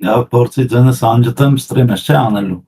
Ja, փորձի ձենս անջտեմ ստրիմս չէ անելու։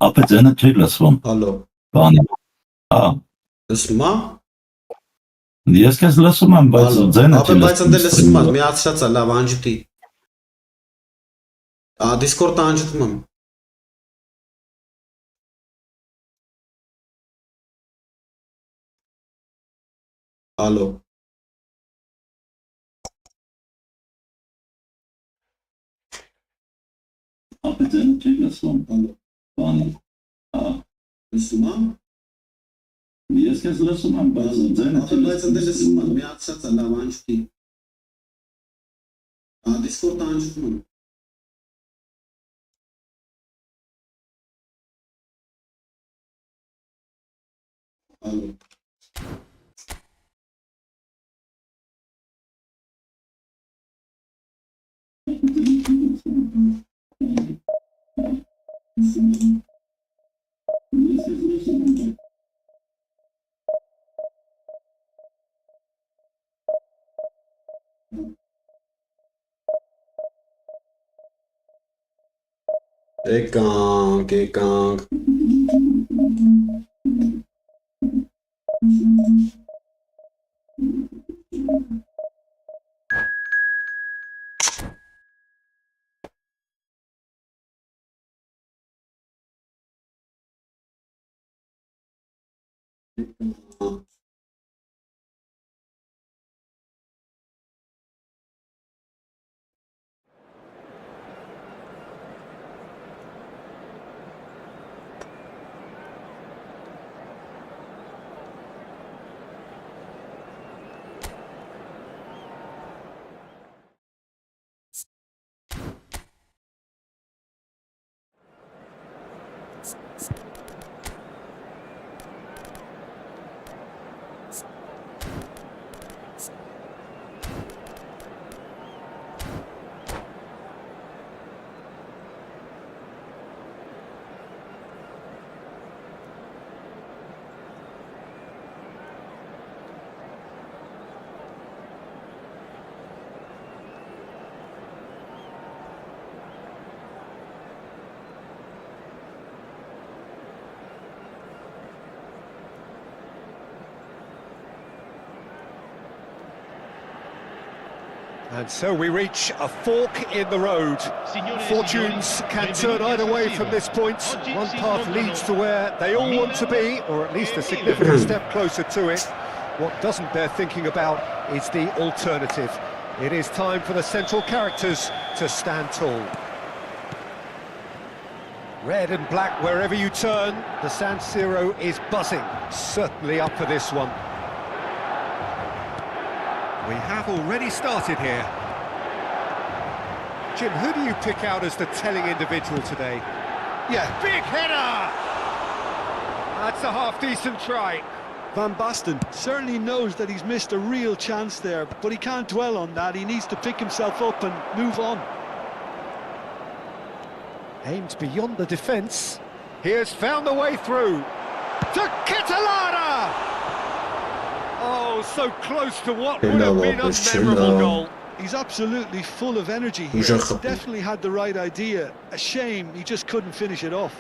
Ապա ձենը չի լսվում։ Ալո, Բան։ լսում ա։ Ես քեզ լսում եմ, բայց ձենը չի Ապա բայց ընդ լսվում։ լսում ա, միացած ա, լավ անջտի։ Discord-ը անջտում եմ։ Ալո։ Ապա ձենը չի լսվում։ Ալո, Բան։ լսում ա։ Ես քեզ լսում եմ, բայց ձենը չի Ապա բայց ընդ լսում ա, միացած ա, լավ անջտի։ Discord-ը անջտում եմ։ Ալո։ Եկանք։ And so we reach a fork in the road. Fortunes can turn either way from this point. One path leads to where they all want to be, or at least a significant step closer to it. What doesn't bear thinking about is the alternative. It is time for the central characters to stand tall. Red and black wherever you turn, the San Siro is buzzing. Certainly up for this one. We have already started here. Jim, who do you pick out as the telling individual today? Yeah, Big header! That's a half-decent try. Van Basten certainly knows that he's missed a real chance there, but he can't dwell on that. He needs to pick himself up and move on. Aimed beyond the defence. He has found the way through. To Catalana! Oh, so close to what would have been a memorable goal. He's absolutely full of energy here. Definitely had the right idea. A shame he just couldn't finish it off.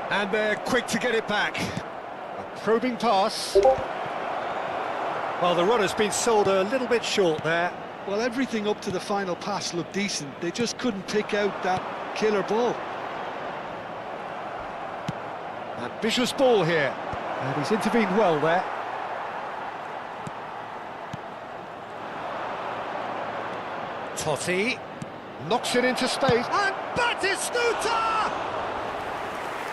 And they're quick to get it back. A probing pass. Well, the run has been sold a little bit short there. Well, everything up to the final pass looked decent. They just couldn't pick out that killer ball. Ambitious ball here, and he's intervened well there. Totti knocks it into space, and Batistuta!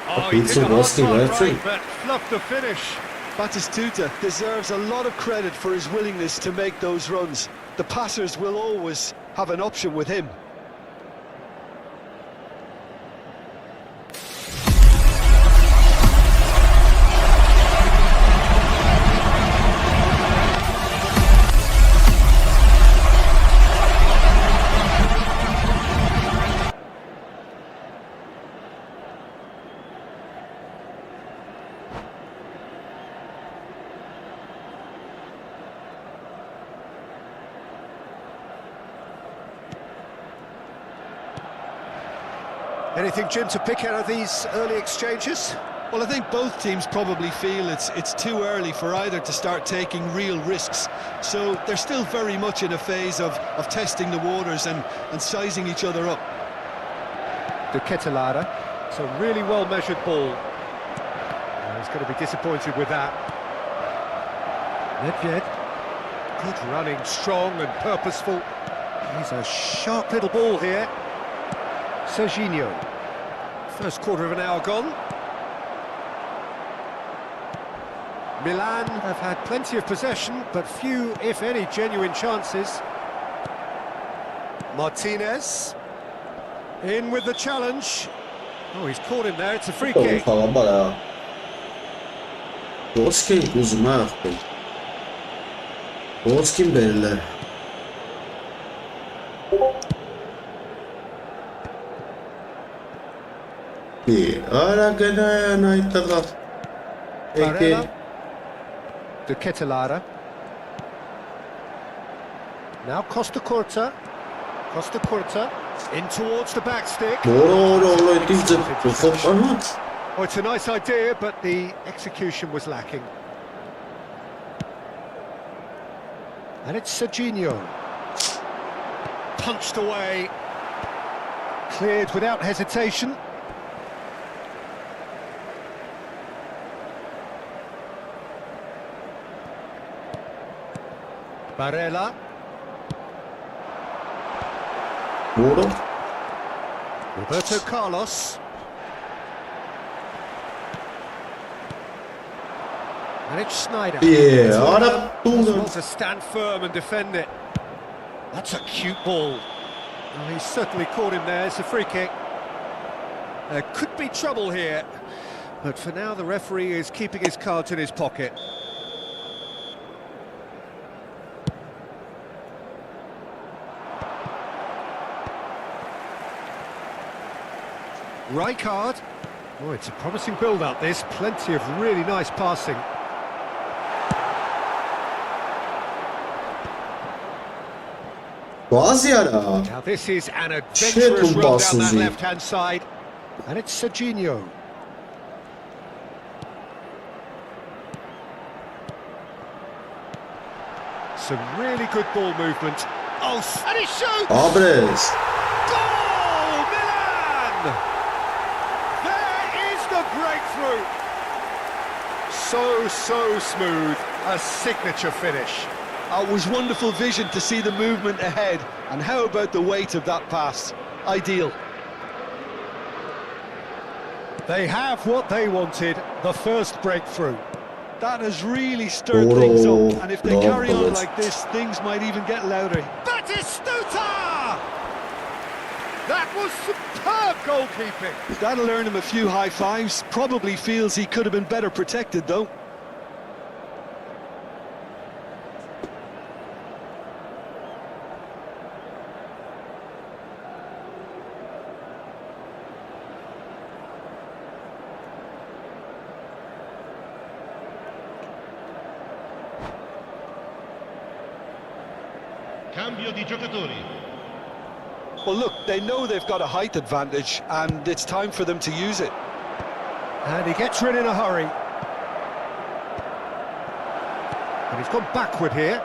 Oh, he did the hard part right, but fluffed the finish. Batistuta deserves a lot of credit for his willingness to make those runs. The passers will always have an option with him. Anything, Jim, to pick out of these early exchanges? Well, I think both teams probably feel it's too early for either to start taking real risks. So they're still very much in a phase of testing the waters and sizing each other up. De Ketelare. It's a really well-measured ball. He's going to be disappointed with that. Nedved. Good running, strong and purposeful. He's a sharp little ball here. Serginho. First quarter of an hour gone. Milan have had plenty of possession, but few, if any, genuine chances. Martinez. In with the challenge. Oh, he's caught him there, it's a free kick. Barella. De Ketelare. Now Costa Curta. Costa Curta. In towards the back stick. Oh, it's a nice idea, but the execution was lacking. And it's Serginho. Punched away. Cleared without hesitation. Barella. Doğru. Roberto Carlos. And it's Schneider. Yeah, ara Well doğru. to stand firm and defend it. That's a cute ball. Oh, he's certainly caught him there. It's a free kick. There could be trouble here, but for now the referee is keeping his cards in his pocket. Rijkaard. Oh, it's a promising build-up, this. Plenty of really nice passing. Bazı yara. Now this is an adventurous Shit, run down that Suzy. left-hand side. And it's Serginho. Some really good ball movement. Oh, and he shoots! Abres. Goal, Milan! There is the breakthrough. So smooth. A signature finish. It was wonderful vision to see the movement ahead. And how about the weight of that pass? Ideal. They have what they wanted, the first breakthrough. That has really stirred Oh, things up. And if they no, carry on but- like this, things might even get louder. Batistuta! That was superb goalkeeping. That'll earn him a few high fives. Probably feels he could have been better protected, though. Cambio di giocatori. Well, look, they know they've got a height advantage, and it's time for them to use it. And he gets rid in a hurry. And he's gone backward here.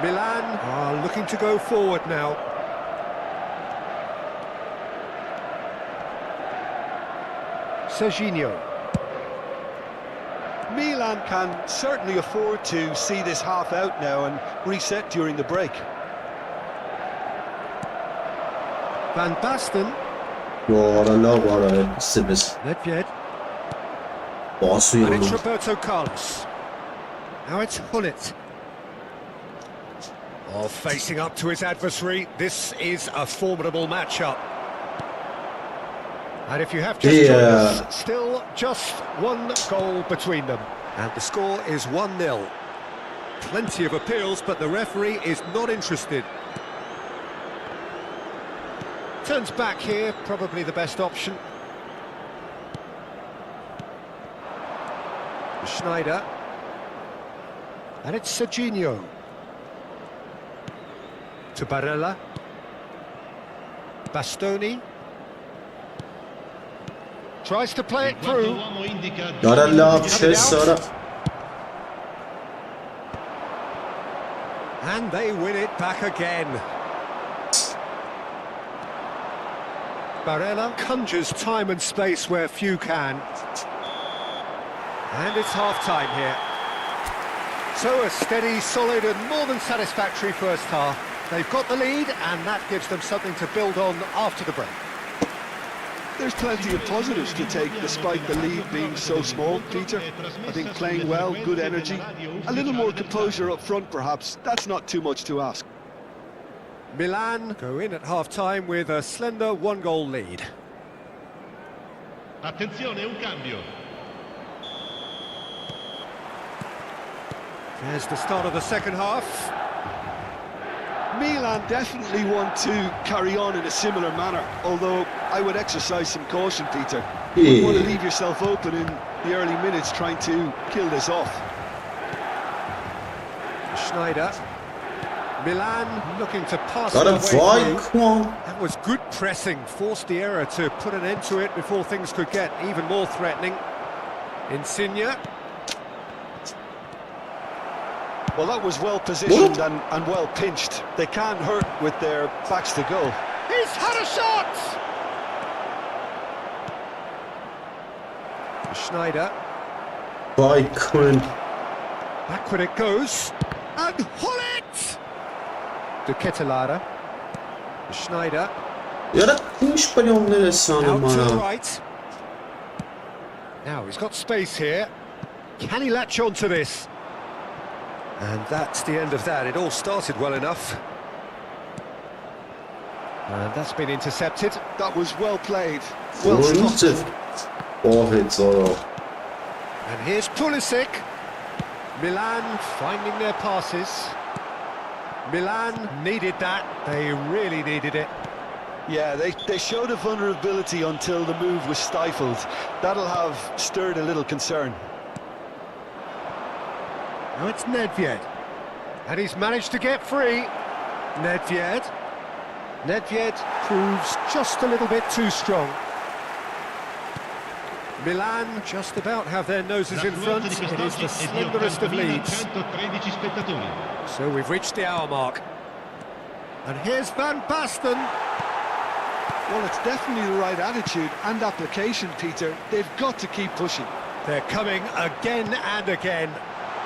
Milan are looking to go forward now. Serginho. Milan can certainly afford to see this half out now and reset during the break. Van Basten. Doğru la var. Sibis. Nedved. Basıyor And it's onu. Roberto Carlos. Now it's Hullet. Oh, facing up to his adversary. This is a formidable matchup. And if you have just joined us, still just one goal between them. And the score is 1-0. Plenty of appeals, but the referee is not interested. Turns back here, probably the best option. Schneider. And it's Serginho. To Barella. Bastoni. Tries to play it through. Garella bir şey sonra. And they win it back again. Barella conjures time and space where few can. And it's half-time here. So a steady, solid and more than satisfactory first half. They've got the lead and that gives them something to build on after the break. There's plenty of positives to take despite the lead being so small, Peter. I think playing well, good energy. A little more composure up front perhaps. That's not too much to ask. Milan go in at half-time with a slender one-goal lead. Attenzione, un cambio. There's the start of the second half. Milan definitely want to carry on in a similar manner, although I would exercise some caution, Peter. You want to leave yourself open in the early minutes trying to kill this off. Schneider. Milan looking to pass Got it a away fight, through. come on. That was good pressing, forced the error to put an end to it before things could get even more threatening. Insigne. Well, that was well positioned and well pinched. They can't hurt with their backs to goal. He's had a shot! Schneider, Vay kın. backward it goes. And Hullet! De Ketelare. Schneider, Yaratmış balon neresi out to the bana. right. Now he's got space here. Can he latch on to this? And that's the end of that. It all started well enough. And that's been intercepted. That was well played. Well Oyuncu. spotted. Oh evet o. And here's Pulisic. Milan finding their passes. Milan needed that. They really needed it. Yeah, they showed a vulnerability until the move was stifled. That'll have stirred a little concern. Now it's Nedved. And he's managed to get free. Nedved. Nedved proves just a little bit too strong. Milan just about have their noses in front. It is the slenderest of leads. 113 spettatori. So we've reached the hour mark. And here's Van Basten. Well, it's definitely the right attitude and application, Peter. They've got to keep pushing. They're coming again and again.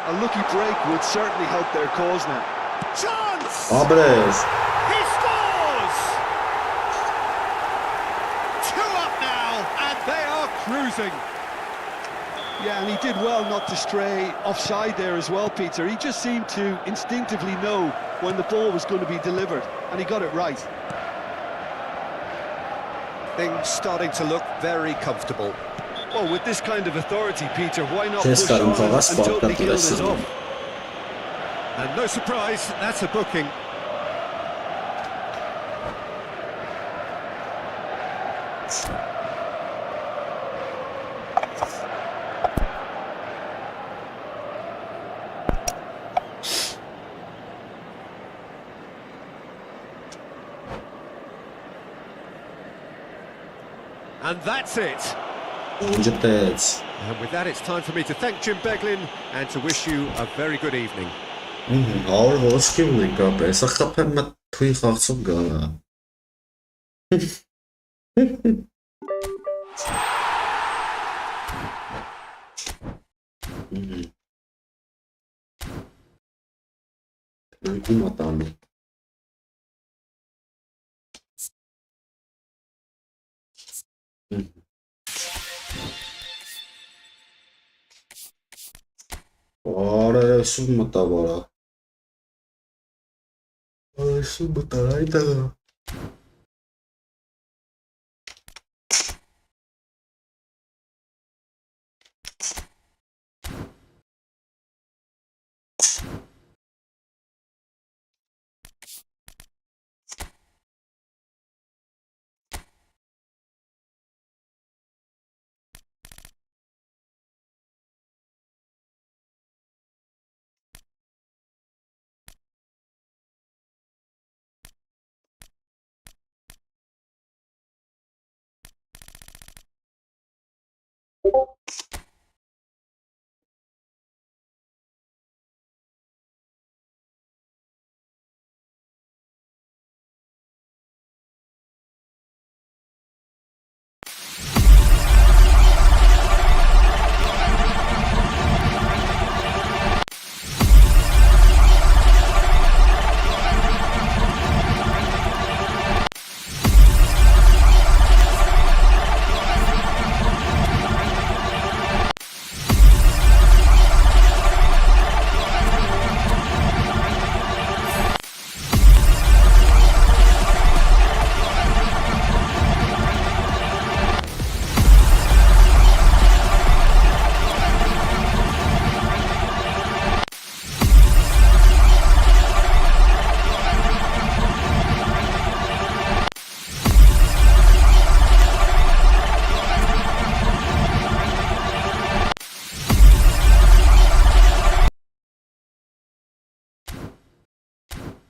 A lucky break would certainly help their cause now. Chance! Abres. He scores! 2 up now, and they are cruising. Yeah, and he did well not to stray offside there as well, Peter. He just seemed to instinctively know when the ball was going to be delivered, and he got it right. Things starting to look very comfortable. Well, with this kind of authority, Peter, why not Kes push on karın kavas and totally farklı kill this diyorsun. off? And no surprise, that's a booking. And that's it. Oyuncu tec. And with that, it's time for me to thank Jim Beglin and to wish you a very good evening. Ağır hoş geldin kapı. Sakın ben tüy kalksın gala. Uykum atandı. Ora, summa tavara. Ora, summa taraita.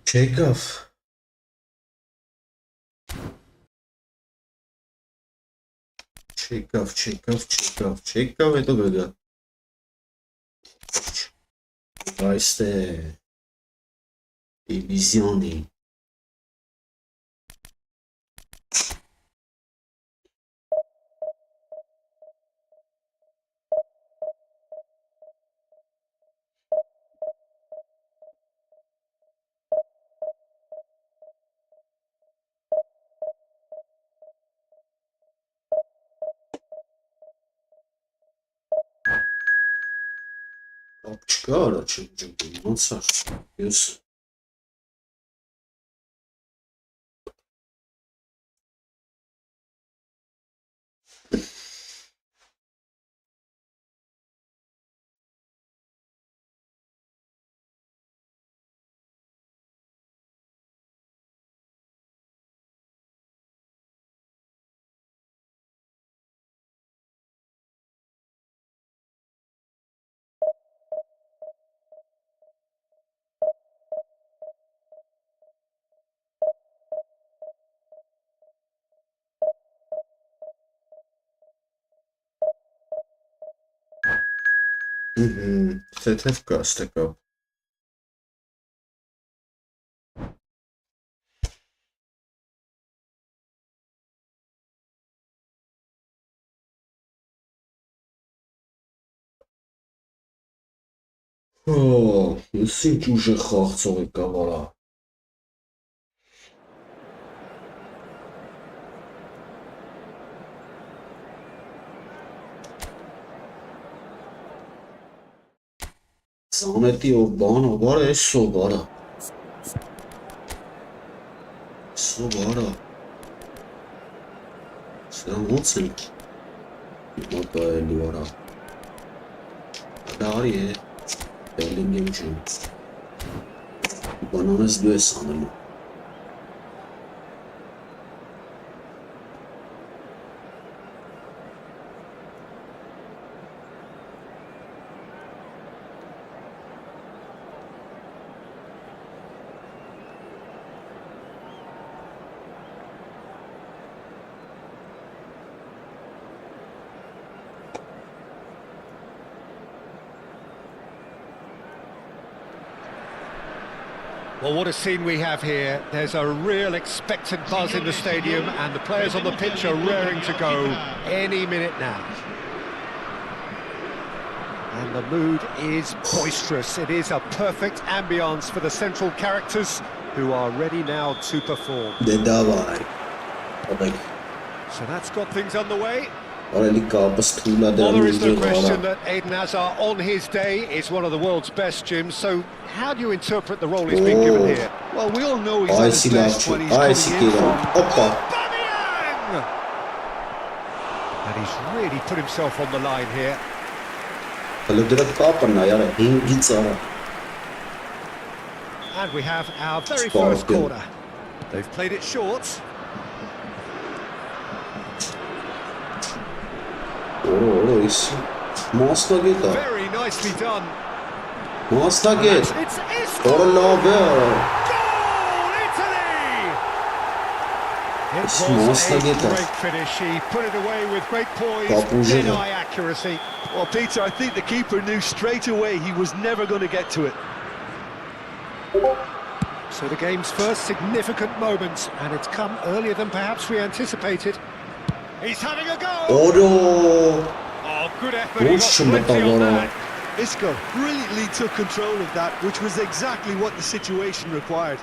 Çekaf. Çekaf это когда? Здрасте. Дивизионы. Կապ չկա առաջին ջոկում, ոնց է։ Ես թեթև կա ստեկա։ Ես ինչ ուժ է խաղցող եկավ արա։ Զանետի ով բան ով արա, ես սով արա։ Սով արա։ Սրան ոնց ենք մոտայելու արա։ Դարի է, Bellingham ջան։ Բանանես դու ես անելու։ Well, what a scene we have here. There's a real expectant buzz in the stadium and the players on the pitch are raring to go any minute now. And the mood is boisterous. It is a perfect ambience for the central characters who are ready now to perform. So that's got things underway. Well, there is no question that Eden Hazard on his day is one of the world's best, Jim. So how do you interpret the role he's been given here? Well, we all know he's at his best when he's coming in from Aubameyang! And he's really put himself on the line here. And we have our very first corner. They've played it short. Very nicely done. It's Goal, Italy! It was a great finish. He put it away with great poise, dead-eye accuracy. Well, Peter, I think the keeper knew straight away he was never going to get to it. So the game's first significant moment, and it's come earlier than perhaps we anticipated. He's having a go! Oh, good effort. He got plenty on that. Isco brilliantly took control of that, which was exactly what the situation required.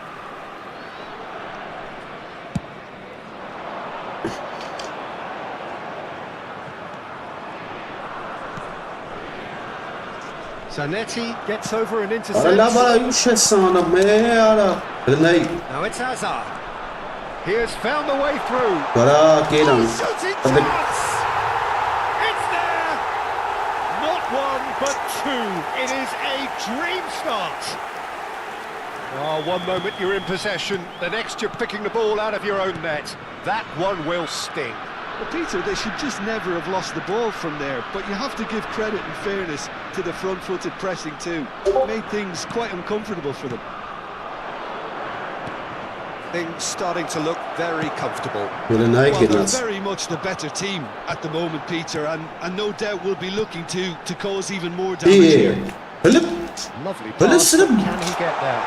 Zanetti gets over and intercepts. Now it's Hazard. He has found the way through. Shooting chance! It's there! Not one, but two. It is a dream start. Oh, one moment you're in possession, the next you're picking the ball out of your own net. That one will sting. Well, Peter, they should just never have lost the ball from there, but you have to give credit and fairness to the front-footed pressing too. It made things quite uncomfortable for them. Things starting to look very comfortable. Well, they're very much the better team at the moment, Peter, and no doubt will be looking to cause even more damage here. Lovely pass, but can he get there?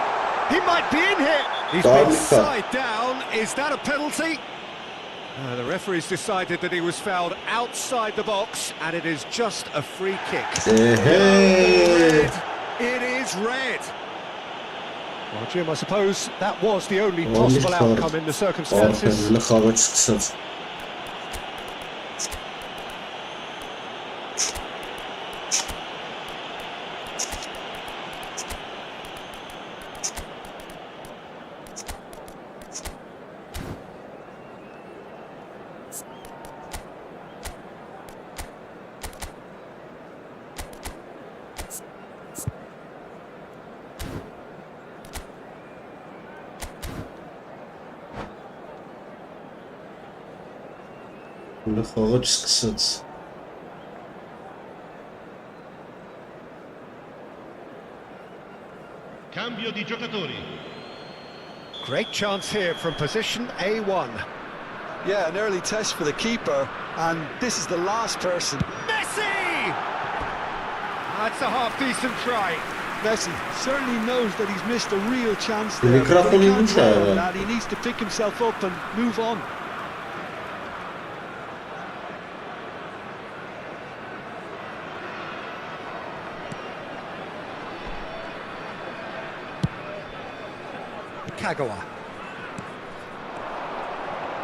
He might be in here! He's been side down, is that a penalty? The referee's decided that he was fouled outside the box, and it is just a free kick. Red. It is red. Well, Jim, I suppose that was the only possible outcome in the circumstances. Në խաղë չսկսեց Cambio di giocatori. Great chance here from position A1. Yeah, an early test for the keeper, and this is the last person. Messi! That's a half-decent try. Messi certainly knows that he's missed a real chance there. Mikrofonu But he can't yumuşak dwell ya. on that. He needs to pick himself up and move on. Kagawa.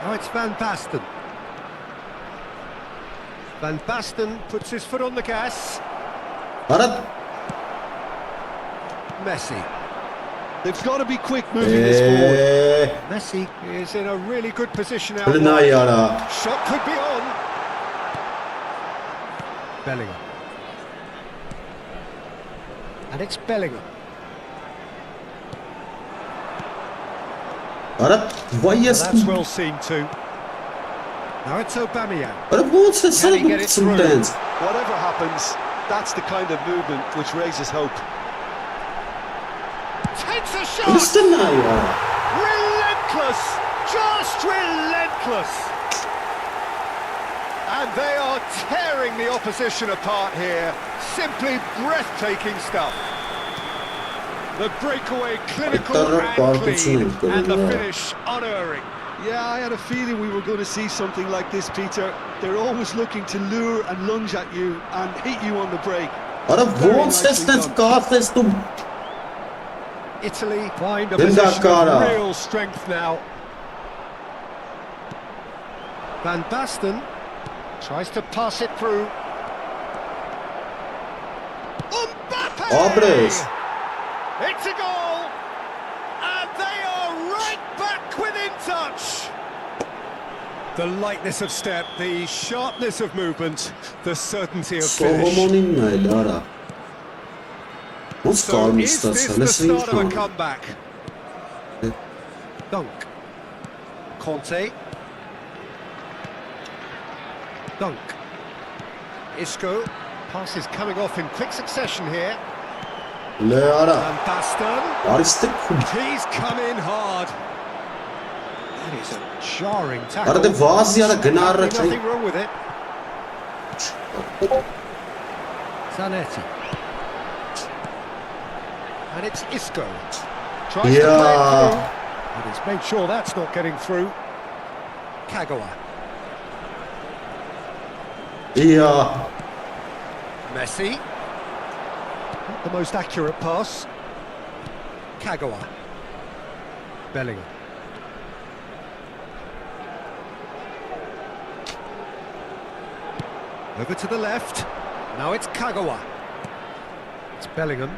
Now it's Van Basten. Van Basten puts his foot on the gas. Arad Messi. They've got to be quick moving this forward. Messi is in a really good position out Rına wide. yara Shot could be on. Bellingham. And it's Bellingham. Arad vay Well, that's yasın well seen too. Now it's Aubameyang. Arad bu sesler Can he get it through? sometimes Whatever happens, that's the kind of movement which raises hope. Takes a shot! Listen na ya Relentless! Just relentless! And they are tearing the opposition apart here. Simply breathtaking stuff. The breakaway clinical and clean, and the finish unerring. Yeah, I had a feeling we were going to see something like this, Peter. They're always looking to lure and lunge at you and hit you on the break. Arad bu sesler kahretsin Italy find a Linda position Cara. of real strength now. Van Basten tries to pass it through. Mbappe! Abres It's a goal! And they are right back within touch! The lightness of step, the sharpness of movement, the certainty of finish. Soğumanın ne lara Nasıl So kalmış is this istersen the Nesrin start of a kalmış comeback? Dunk. Conte. Dunk. Isco. Pass is coming off in quick succession here. Le ara Van Basten. Aristik He's come in hard. That is a jarring tackle. Arada vaz yara gınar Nothing wrong with it. Zanetti. And it's Isco. Tries to play it Yeah. through. And he's made sure that's not getting through. Kagawa. Ya Messi. Not the most accurate pass. Kagawa. Bellingham. Over to the left. Now it's Kagawa. It's Bellingham.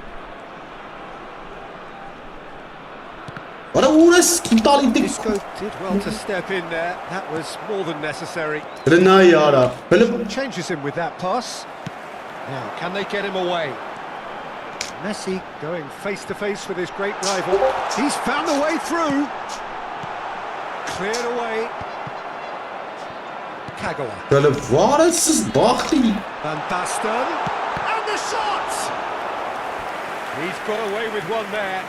Ara uğraş talihlik Isco did well to step in there. That was more than necessary. Rına yara Böyle Changes him with that pass. Now, can they get him away? Messi going face to face with his great rival. He's found the way through. Cleared away. Kagawa. Böyle varsız baktı Van Basten. And the shot! He's got away with one there.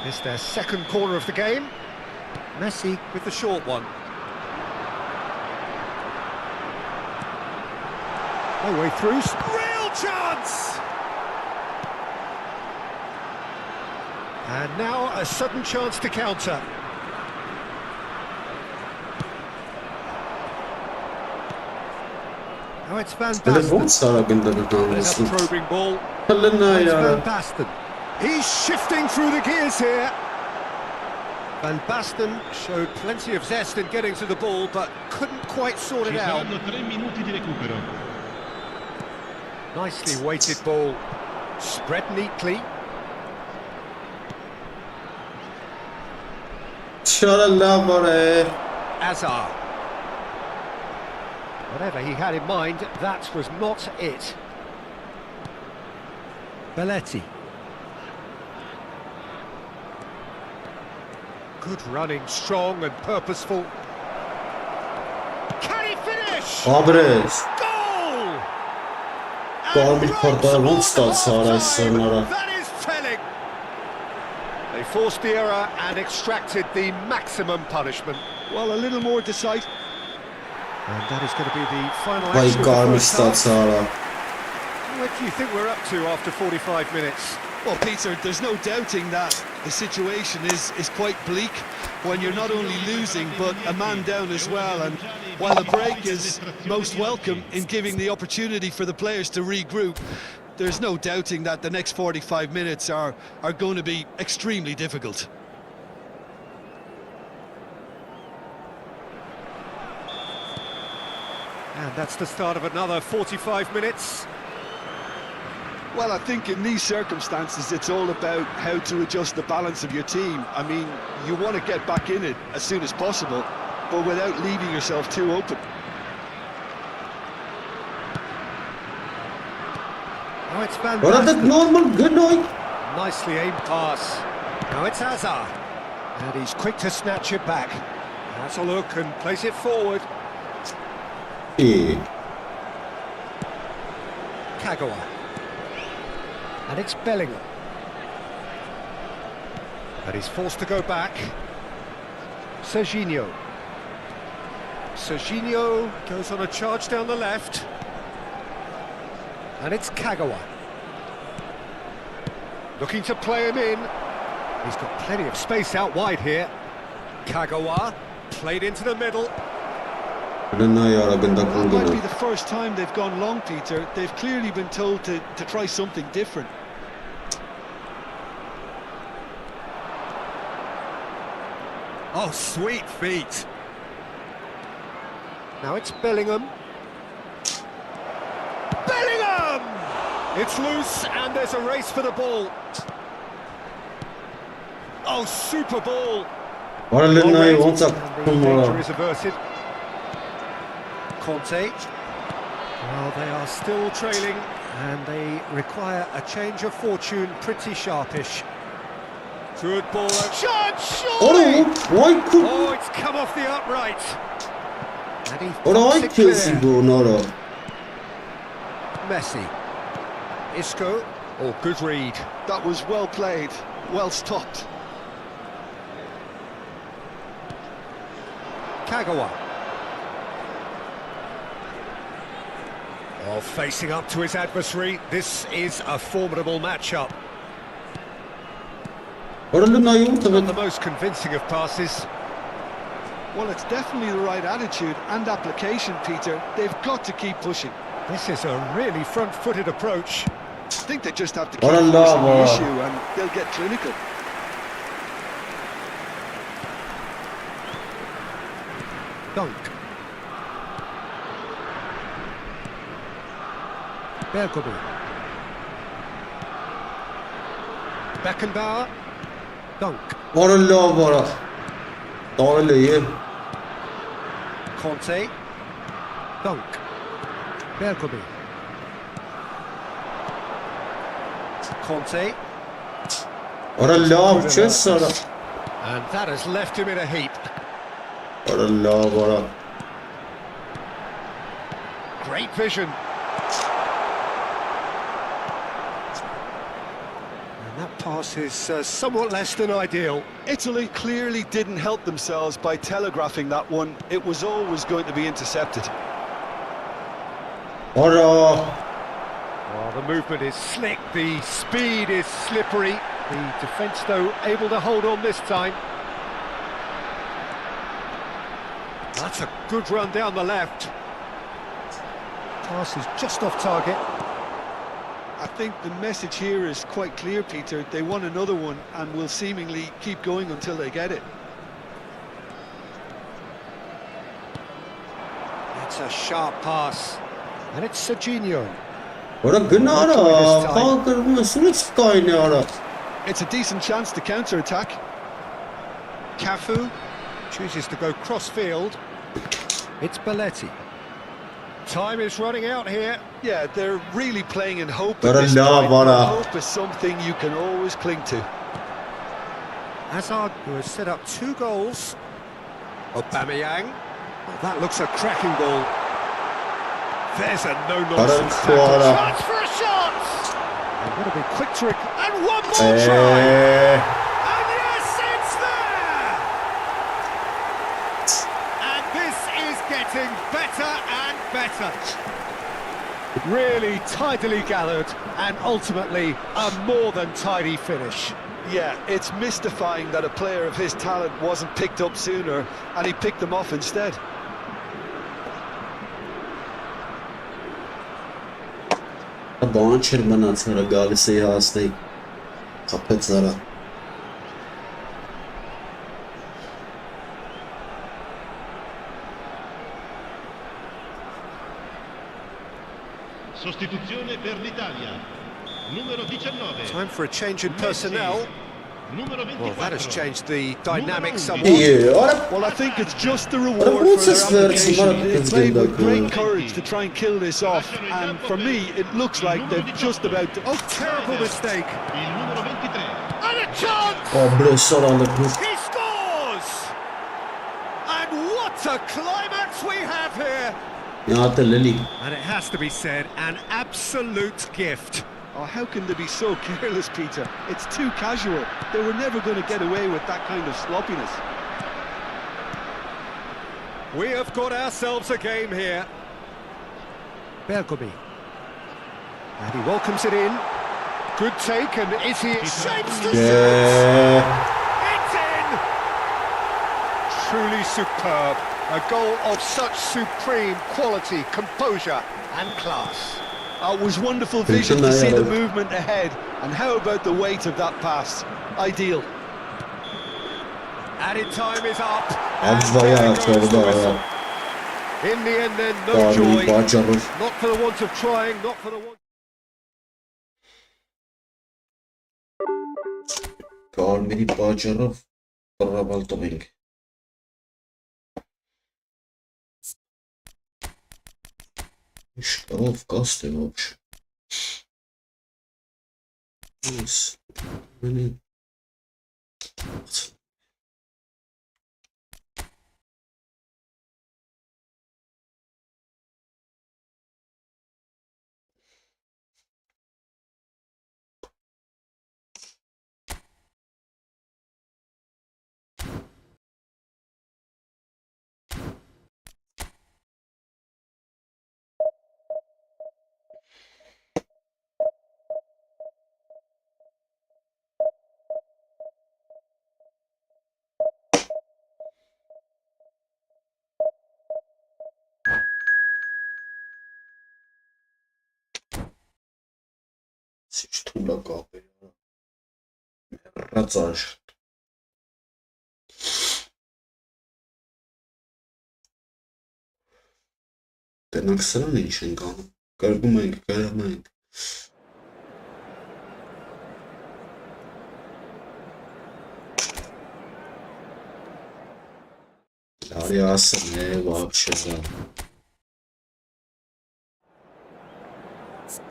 It's their second corner of the game. Messi with the short one. No way through. Real chance! And now a sudden chance to counter. Now it's Van Böyle Basten. bu sana günde bir There's kalmasın a probing ball. Rına It's yara Van Basten. He's shifting through the gears here. Van Basten showed plenty of zest in getting to the ball, but couldn't quite sort Ci it out. saranno 3 minuti di recupero. Nicely weighted ball. Spread neatly. Çara lavare Azar. Whatever he had in mind, that was not it. Belletti. Good running, strong and purposeful. Can he finish? Abrez. Goal! Goal bir portarı stացար այս սերնարը։ That is telling. They forced the error and extracted the maximum punishment. Well, a little more decisive. And that is going to be the final Վայ action of the կարմիր first half. ստացարը։ What do you think we're up to after 45 minutes? Well, Peter, there's no doubting that the situation is quite bleak when you're not only losing but a man down as well. And while the break is most welcome in giving the opportunity for the players to regroup, there's no doubting that the next 45 minutes are going to be extremely difficult. And that's the start of another 45 minutes. Well, I think in these circumstances, it's all about how to adjust the balance of your team. I mean, you want to get back in it as soon as possible, but without leaving yourself too open. Oh, it's Van What are the Basten. normal gnoy? Nicely aimed pass. Now it's Hazard. And he's quick to snatch it back. Has a look and place it forward. Kagawa. And it's Bellingham. And he's forced to go back. Serginho. Serginho goes on a charge down the left. And it's Kagawa. Looking to play him in. He's got plenty of space out wide here. Kagawa played into the middle. That might be the first time they've gone long, Peter. They've clearly been told to try something different. Oh, sweet feet. Now it's Bellingham. Bellingham! It's loose and there's a race for the ball. Oh, super ball. Danger is averted. Conte. Well, they are still trailing and they require a change of fortune, pretty sharpish. Good ball. Shot! Surely! Oh, it's come off the upright. And he thumps it clear. Messi. Isco. Oh, good read. That was well played, well stopped. Kagawa. Oh, facing up to his adversary. This is a formidable matchup. Not the most convincing of passes. Well, it's definitely the right attitude and application, Peter. They've got to keep pushing. This is a really front-footed approach. I think they just have to keep forcing the issue and they'll get clinical. Dunk. Bergobin. Beckenbauer. Dunk. Conte. Dunk. Bergobin. Conte. And that has left him in a heap. Great vision. And that pass is somewhat less than ideal. Italy clearly didn't help themselves by telegraphing that one. It was always going to be intercepted. Well, the movement is slick, the speed is slippery. The defence, though, able to hold on this time. That's a good run down the left. Pass is just off target. I think the message here is quite clear, Peter. They want another one and will seemingly keep going until they get it. It's a sharp pass. And it's Serginho. It's a decent chance to counter-attack. Cafu chooses to go cross-field. It's Belletti. Time is running out here. Yeah, they're really playing in hope at this point. Hope is something you can always cling to. Hazard, who has set up 2 goals. Aubameyang. Well, that looks a cracking ball. There's a no-nonsense tackle. Chance for a shot! They've got to be quick to... And one more try! And yes, it's there! And this is getting better and better. Really tidily gathered and ultimately a more than tidy finish. Yeah, it's mystifying that a player of his talent wasn't picked up sooner and he picked them off instead. Բան չէր մնացել, գալիս էի հասնեի, խապեց արա։ Sostituzione per l'Italia. Numero 19. Time for a change in personnel. Numero 24. Well, that has changed the dynamic somewhat. Well, I think it's just the reward for their application. They played with great courage to try and kill this off, and for me, it looks like they're just about to... Oh, terrible mistake. Il numero 23. And a chance! He scores! And what a climax we have here! And it has to be said, an absolute gift. Oh, how can they be so careless, Peter? It's too casual. They were never going to get away with that kind of sloppiness. We have got ourselves a game here. Bergomi. And he welcomes it in. Good take, and is he... Shapes the shoot! It's in! Truly superb. A goal of such supreme quality, composure and class. It was wonderful vision to see the movement ahead, and how about the weight of that pass? Ideal. Added time is up. In the end then, no joy. Not for the want of trying, not for the want... Կարմիրի պատճառով բռնաբալտում ենք։ Շկալով կաստ է ոչ։ Ես մենի Թուլա կապ է, հեռացաշ։ Տենանք սրան ինչ ենք անում, կարգում ենք, կարամ ենք։ Լարի ասն է, վապշե զա։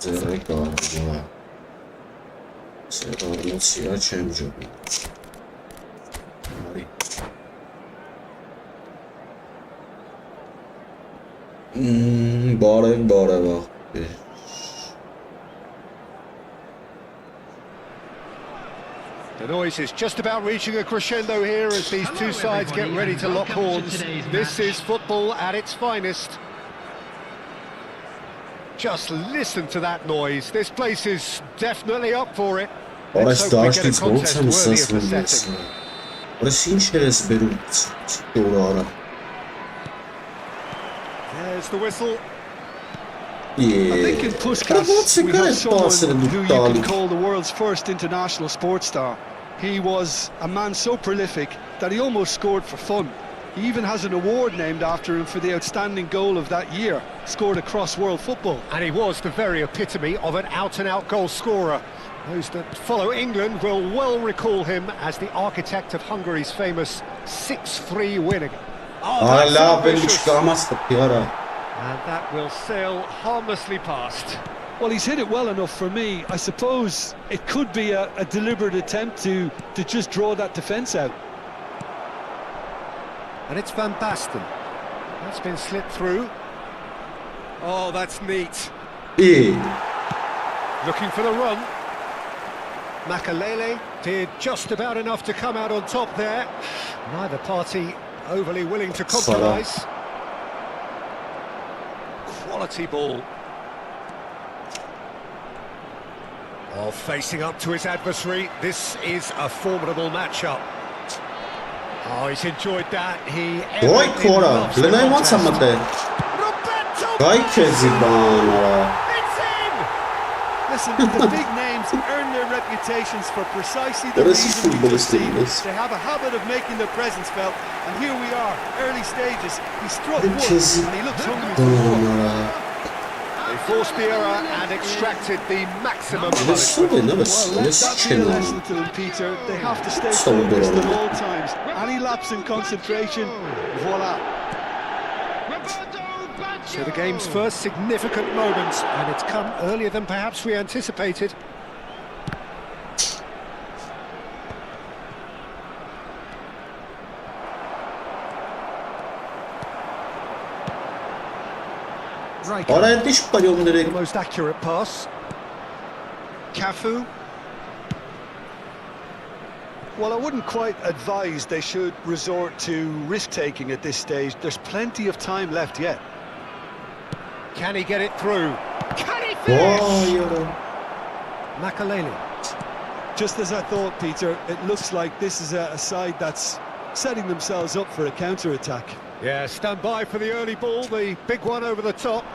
Ձեր է կարում, Սերարնոցիա չեմ ջոբի։ Արի։ Բարև աղբեր։ The noise is just about reaching a crescendo here as these two sides get ready to lock horns. This is football at its finest. Just listen to that noise. This place is definitely up for it. Let's hope we get a contest worthy of the setting. There's the whistle. I think in Puskas we have someone who you can call the world's first international sports star. He was a man so prolific that he almost scored for fun. He even has an award named after him for the outstanding goal of that year, scored across world football. And he was the very epitome of an out-and-out goal scorer. Those that follow England will well recall him as the architect of Hungary's famous 6-3 win. Oh, that's ambitious. And that will sail harmlessly past. Well, he's hit it well enough for me. I suppose it could be a deliberate attempt to just draw that defence out. And it's Van Basten. That's been slipped through. Oh, that's neat. İyi. Looking for the run. Makalele did just about enough to come out on top there. Neither party overly willing to compromise. Quality ball. Oh, facing up to his adversary. This is a formidable matchup. Oh, he's enjoyed that. Oj, Kora. Gledaj moca mate. Kaj kezi bana. It's in! Listen, the big names earn their reputations for precisely the Orası reason we've just seen. futbolistimiz. They have a habit of making their presence felt, and here we are, early stages. He struck once, Kezi and he looks hungry for more. bana. They forced the error and extracted the maximum Ne punishment. söyle ne Well, bes? let Ne that be a sıçın lesson to them, Peter. They have to stay Son focused at durumda. all times. Any lapse in concentration, voila. So the game's first significant moment, and it's come earlier than perhaps we anticipated. Right. Oraya diş parıyorum The direkt. most accurate pass. Cafu. Well, I wouldn't quite advise they should resort to risk-taking at this stage. There's plenty of time left yet. Can he get it through? Can he finish? Vay yara. Makalele. Just as I thought, Peter, it looks like this is a side that's setting themselves up for a counter-attack. Yeah, stand by for the early ball, the big one over the top.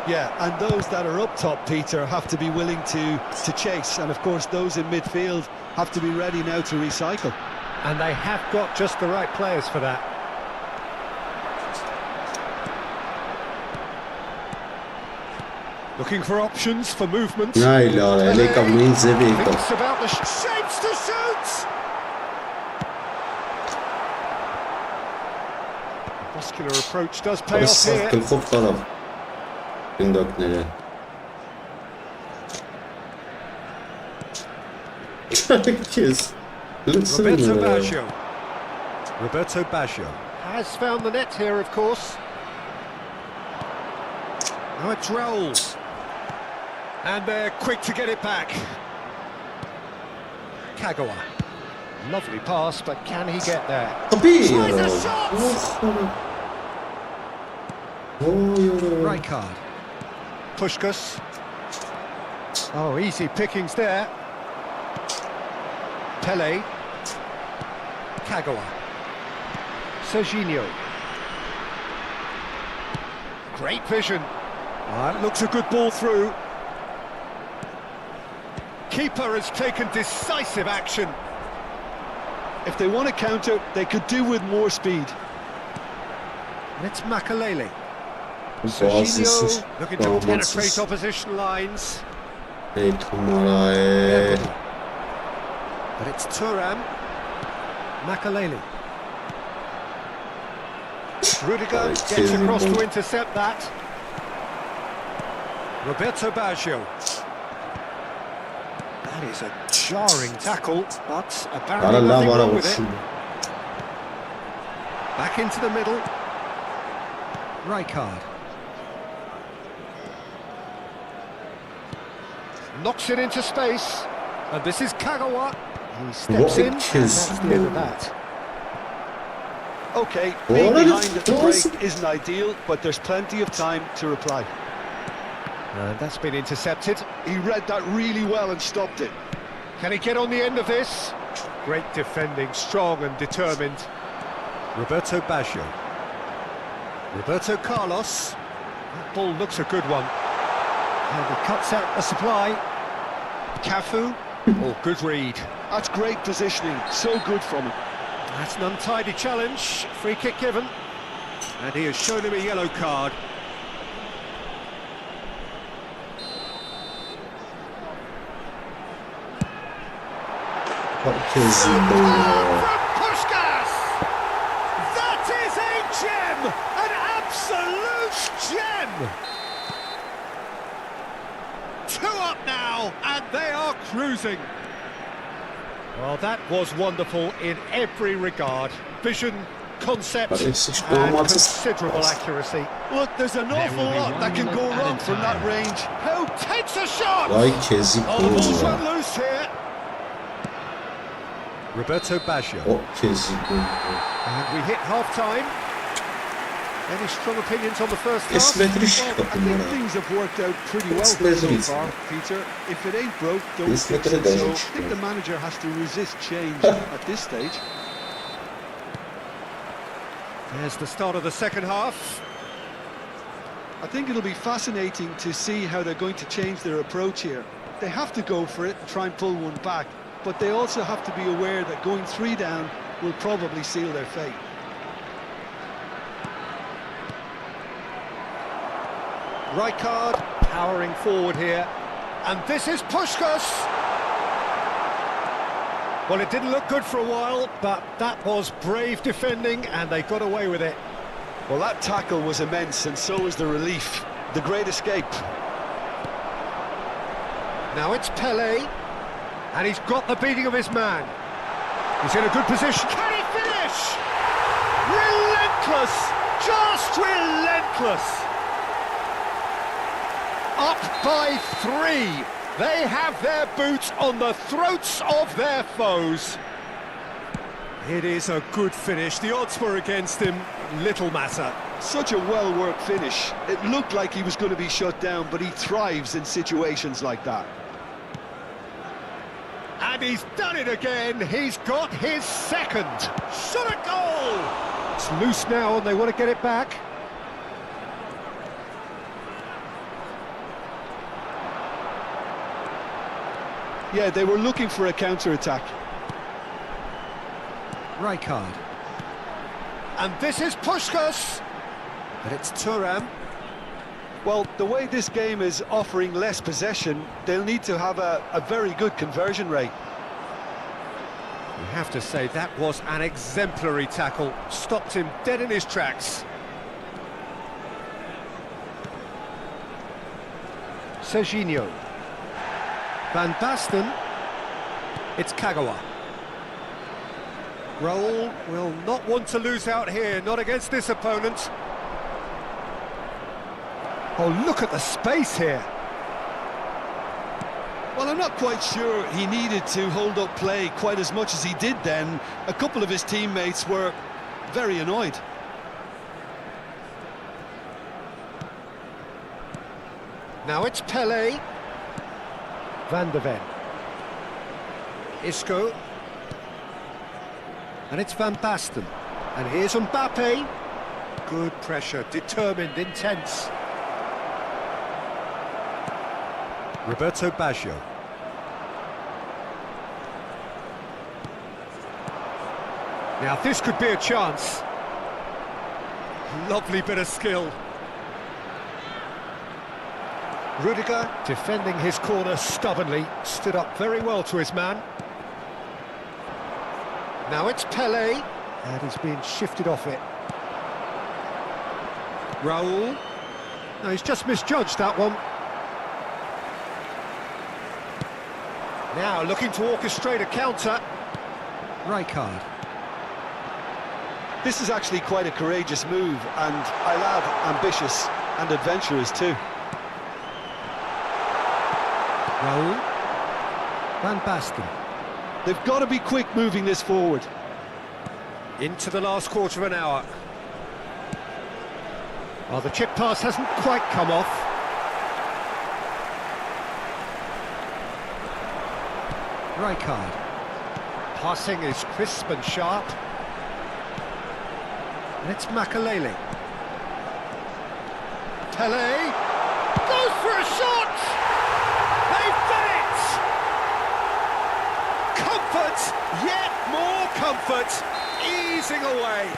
Yeah, and those that are up top, Peter, have to be willing to chase. And, of course, those in midfield have to be ready now to recycle. And they have got just the right players for that. Looking for options for movement. Най ляре, лека мин зевика. Thinks about the shapes to shoot. Muscular approach does pay off Orası here. kılkop taraf. Gündökleri. Herkes. Lütfen Roberto ya. Baggio. Roberto Baggio has found the net here, of course. Now it's rolls. And they're quick to get it back. Kagawa. Lovely pass, but can he get there? Tabii Tries ya. a shot! Oh ya. Rijkaard. Puskás. Oh, easy pickings there. Pele. Kagawa. Serginho. Great vision. That looks a good ball through. Keeper has taken decisive action. If they want to counter, they could do with more speed. And it's Makalele. Bağımsız. Serginho looking to penetrate Bağımsız. opposition lines. Ey Tumara. But it's Thuram. Makalele. Rudiger gets Herkesin across bol- to intercept that. Roberto Baggio. That is a jarring tackle, but apparently Ara la nothing vara wrong with it. olsun. Back into the middle. Rijkaard. Knocks it into space. And this is Kagawa. He steps in, and that's the end of that. OK, being What? behind at the What? break isn't ideal, but there's plenty of time to reply. And that's been intercepted. He read that really well and stopped it. Can he get on the end of this? Great defending, strong and determined. Roberto Baggio. Roberto Carlos. That ball looks a good one. And he cuts out a supply. Cafu. Oh, good read. That's great positioning, so good from him. That's an untidy challenge. Free kick given. And he has shown him a yellow card. Herkesin bol- Puskás! That is a gem! An absolute gem! now, and they are cruising. Well, that was wonderful in every regard. Vision, concept, Parece and uma considerable accuracy. Look, there's an awful lot that can go wrong from that range. Who takes a shot? Vay kezi Oh, the ball's gol run ya. loose here. Roberto Baggio. O kezi gol. And we hit half-time. Any strong opinions on the first half? Esmetri Well, I kapım think ya. things have worked out pretty well so Esmetri. far, Peter. If it ain't broke, don't fix Esmetri it. So de I think the manager has to resist change at this stage. There's the start of the second half. I think it'll be fascinating to see how they're going to change their approach here. They have to go for it and try and pull one back, but they also have to be aware that going 3 down will probably seal their fate. Rijkaard powering forward here. And this is Puskás. Well, it didn't look good for a while, but that was brave defending, and they got away with it. Well, that tackle was immense, and so was the relief. The great escape. Now it's Pelé, and he's got the beating of his man. He's in a good position. Can he finish? Relentless! Just relentless! Up by 3. They have their boots on the throats of their foes. It is a good finish. The odds were against him. Little matter. Such a well-worked finish. It looked like he was going to be shut down, but he thrives in situations like that. And he's done it again. He's got his second. Shot a goal! It's loose now and they want to get it back. Yeah, they were looking for a counter-attack. Rijkaard. And this is Puskás. But it's Thuram. Well, the way this game is offering less possession, they'll need to have a very good conversion rate. You have to say that was an exemplary tackle. Stopped him dead in his tracks. Serginho. Van Basten. It's Kagawa. Raul will not want to lose out here, not against this opponent. Oh, look at the space here. Well, I'm not quite sure he needed to hold up play quite as much as he did then. A couple of his teammates were very annoyed. Now it's Pelé. Van de Ven. Isco. And it's Van Basten. And here's Mbappe. Good pressure, determined, intense. Roberto Baggio. Now this could be a chance. Lovely bit of skill. Rudiger defending his corner stubbornly, stood up very well to his man. Now it's Pelé, and he's being shifted off it. Raul. No, he's just misjudged that one. Now looking to orchestrate a counter. Rijkaard. This is actually quite a courageous move, and I'll add ambitious and adventurous too. Raul. Van Basten. They've got to be quick moving this forward. Into the last quarter of an hour. Well, the chip pass hasn't quite come off. Rijkaard. Passing is crisp and sharp. And it's Makalele. Pelé goes for a shot! They've done it! Comfort, yet more comfort, easing away.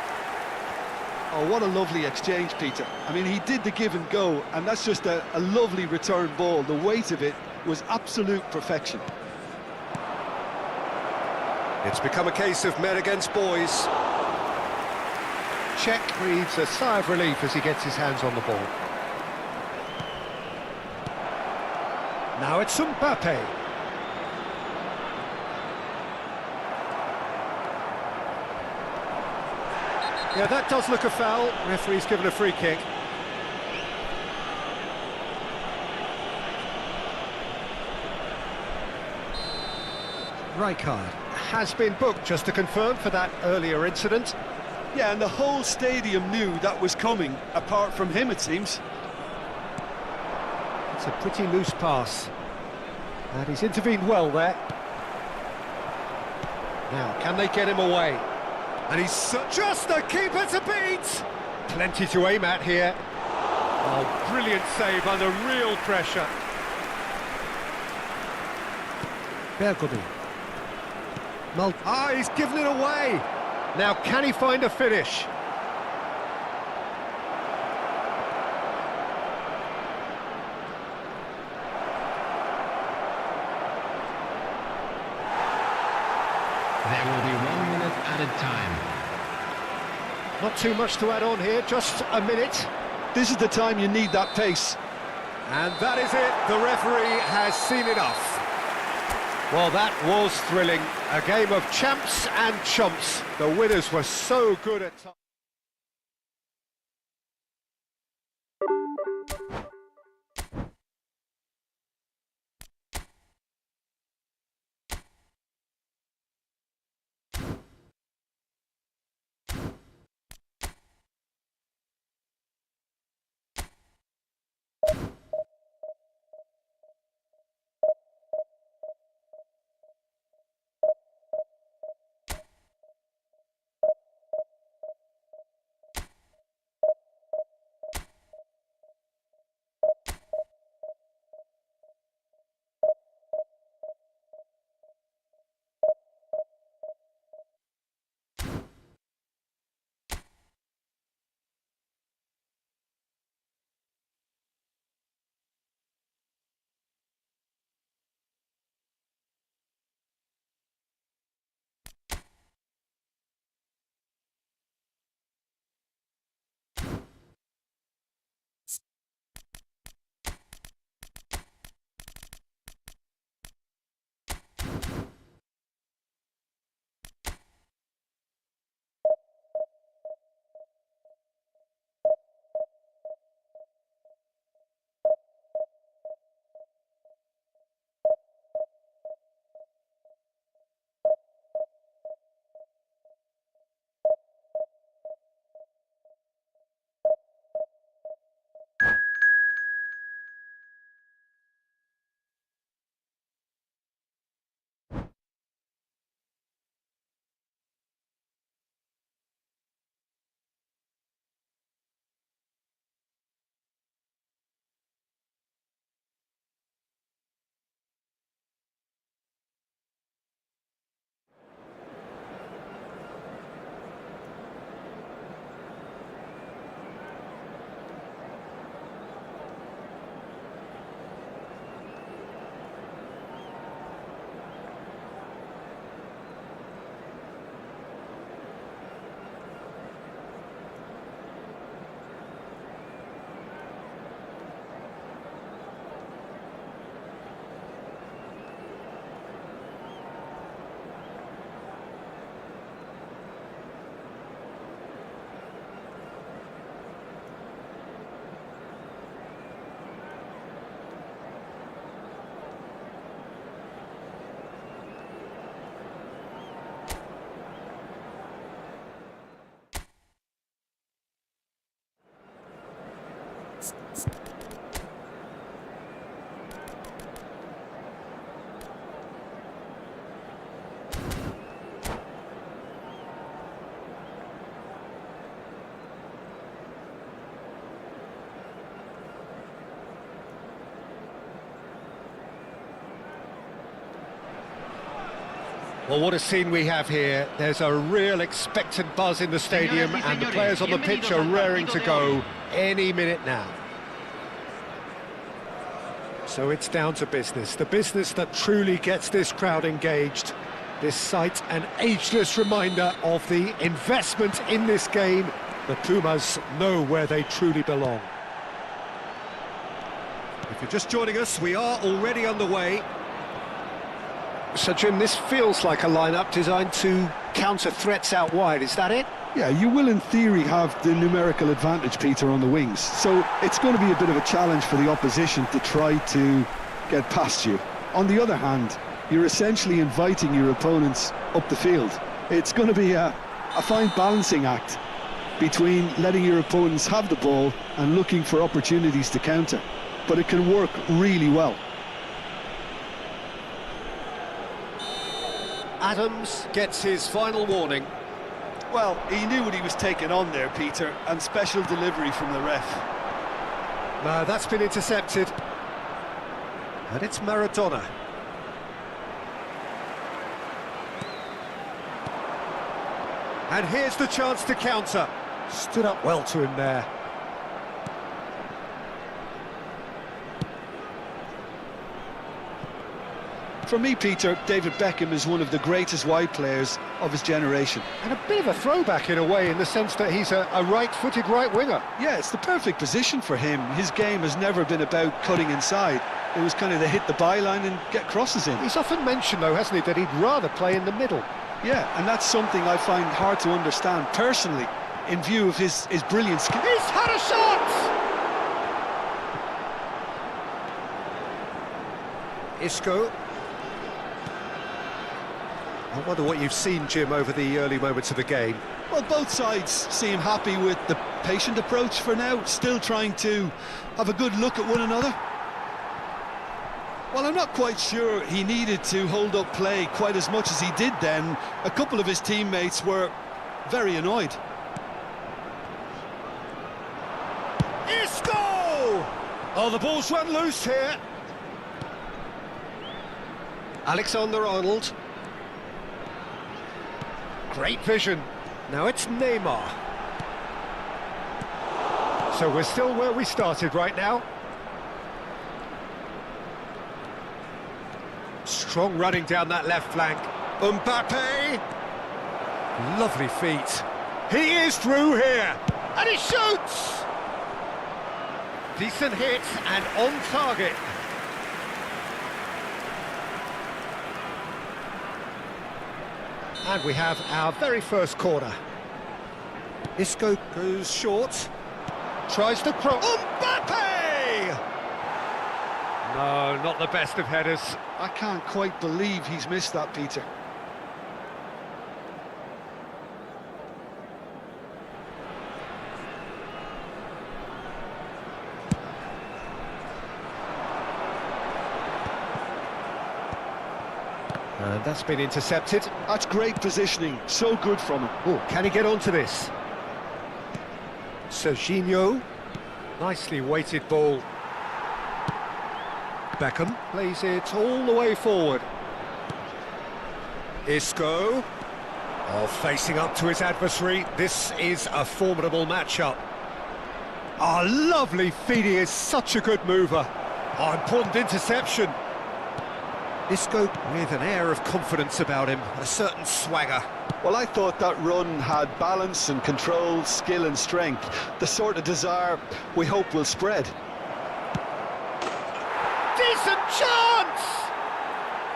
Oh, what a lovely exchange, Peter. I mean, he did the give and go, and that's just a lovely return ball. The weight of it was absolute perfection. It's become a case of men against boys. Czech breathes a sigh of relief as he gets his hands on the ball. Now it's Mbappe. Yeah, that does look a foul. Referee's given a free kick. Rijkaard has been booked, just to confirm, for that earlier incident. Yeah, and the whole stadium knew that was coming, apart from him, it seems. It's a pretty loose pass. And he's intervened well there. Now, can they get him away? And he's just the keeper to beat! Plenty to aim at here. Oh, brilliant save under real pressure. Bergobi. He's given it away! Now, can he find a finish? There will be 1 minute added time. Not too much to add on here, just a minute. This is the time you need that pace. And that is it, the referee has seen enough. Well, that was thrilling. A game of champs and chumps. The winners were so good at times. Well, what a scene we have here. There's a real expectant buzz in the stadium and the players on the pitch are raring to go any minute now. So it's down to business, the business that truly gets this crowd engaged. This sight an ageless reminder of the investment in this game. The Pumas know where they truly belong. If If you're just joining us, we are already underway. So, Jim, this feels like a lineup designed to counter threats out wide, is that it? Yeah, you will in theory have the numerical advantage, Peter, on the wings. So it's going to be a bit of a challenge for the opposition to try to get past you. On the other hand, you're essentially inviting your opponents up the field. It's going to be a fine balancing act between letting your opponents have the ball and looking for opportunities to counter. But it can work really well. Adams gets his final warning. Well, he knew what he was taking on there, Peter, and special delivery from the ref. No, that's been intercepted. And it's Maradona. And here's the chance to counter. Stood up well to him there. For me, Peter, David Beckham is one of the greatest wide players of his generation. And a bit of a throwback in a way, in the sense that he's a right-footed right winger. Yeah, it's the perfect position for him. His game has never been about cutting inside. It was kind of to hit the byline and get crosses in. He's often mentioned, though, hasn't he, that he'd rather play in the middle. Yeah, and that's something I find hard to understand personally, in view of his brilliant skill. He's had a shot! Isco. I wonder what you've seen, Jim, over the early moments of the game. Well, both sides seem happy with the patient approach for now, still trying to have a good look at one another. Well, I'm not quite sure he needed to hold up play quite as much as he did then. A couple of his teammates were very annoyed. Isco! Oh, the ball's run loose here. Alexander-Arnold. Great vision. Now it's Neymar. So we're still where we started right now. Strong running down that left flank. Mbappe! Lovely feet. He is through here. And he shoots! Decent hit and on target. And we have our very first corner. Isco goes short. Tries to cross. Mbappe! No, not the best of headers. I can't quite believe he's missed that, Peter. And that's been intercepted. That's great positioning, so good from him. Oh, can he get onto this? Serginho. Nicely weighted ball. Beckham plays it all the way forward. Isco. Oh, facing up to his adversary. This is a formidable matchup. Oh, lovely feed. He is such a good mover. Oh, important interception. Isco with an air of confidence about him, a certain swagger. Well, I thought that run had balance and control, skill and strength, the sort of desire we hope will spread. Decent chance!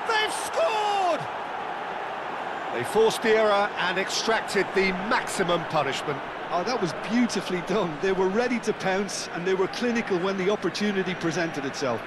They've scored! They forced the error and extracted the maximum punishment. Oh, that was beautifully done. They were ready to pounce and they were clinical when the opportunity presented itself.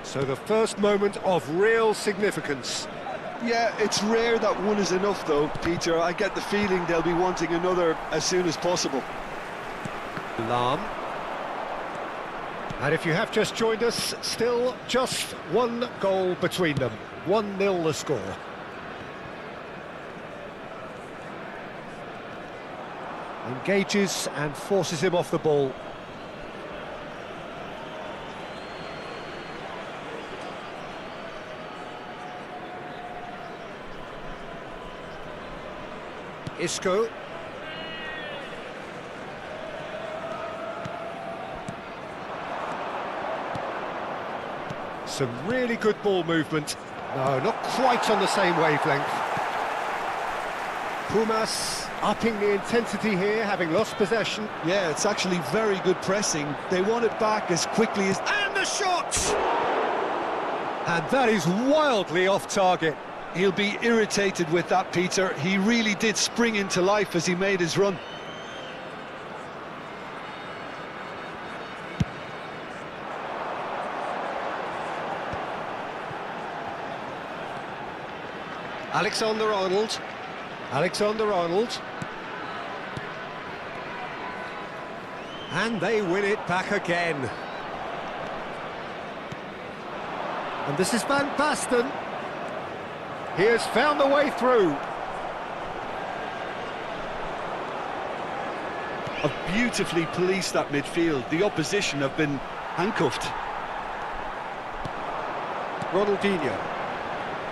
So the first moment of real significance. Yeah, it's rare that one is enough though, Peter. I get the feeling they'll be wanting another as soon as possible. Lam. And if you have just joined us, still just one goal between them. 1-0 the score. Engages and forces him off the ball. Isco. Some really good ball movement. No, not quite on the same wavelength. Pumas upping the intensity here, having lost possession. Yeah, it's actually very good pressing. They want it back as quickly as... And the shot! And that is wildly off target. He'll be irritated with that, Peter. He really did spring into life as he made his run. Alexander-Arnold. Alexander-Arnold. And they win it back again. And this is Van Basten. He has found the way through. Have beautifully policed that midfield. The opposition have been handcuffed. Ronaldinho.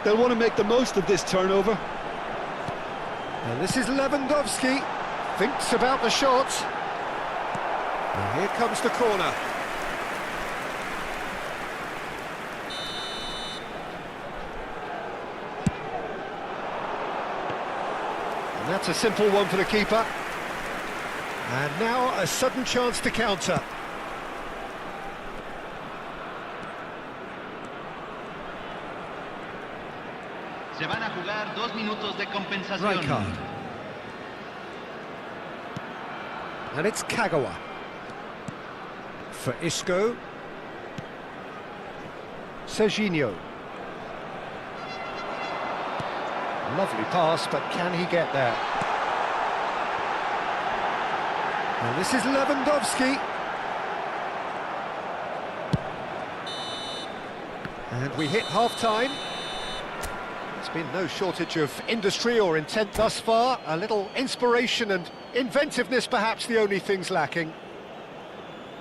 They'll want to make the most of this turnover. And this is Lewandowski. Thinks about the shot. And here comes the corner. And that's a simple one for the keeper. And now a sudden chance to counter. Se van a jugar 2 minutos de compensación. Right card. And it's Kagawa. For Isco. Serginho. Lovely pass, but can he get there? And this is Lewandowski. And we hit half-time. There's been no shortage of industry or intent thus far. A little inspiration and inventiveness, perhaps the only things lacking.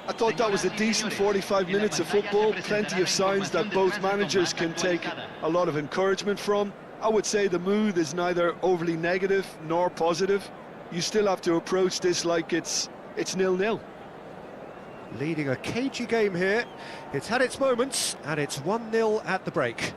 I thought that was a decent 45 minutes of football. Plenty of signs that both managers can take a lot of encouragement from. I would say the mood is neither overly negative nor positive. You still have to approach this like it's 0-0. Leading a cagey game here. It's had its moments, and it's 1-0 at the break.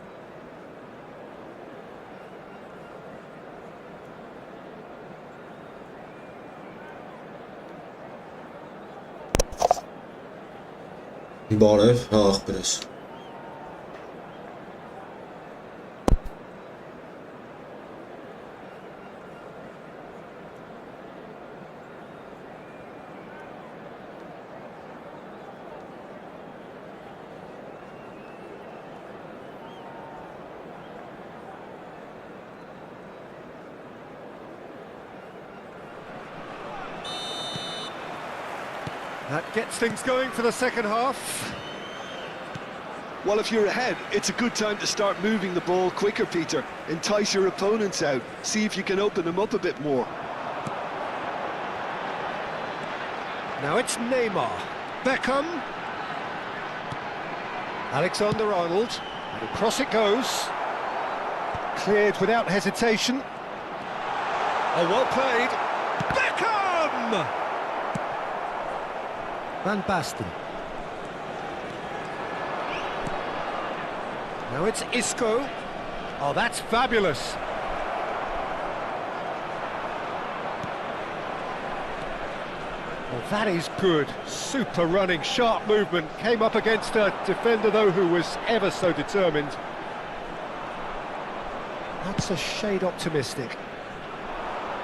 Բարև, հա ախպերս։ That gets things going for the second half. Well, if you're ahead, it's a good time to start moving the ball quicker, Peter. Entice your opponents out. See if you can open them up a bit more. Now it's Neymar. Beckham. Alexander-Arnold. And across it goes. Cleared without hesitation. Oh, well played. Beckham! Van Basten. Now it's Isco. Oh, that's fabulous. Well, that is good. Super running, sharp movement. Came up against a defender, though, who was ever so determined. That's a shade optimistic.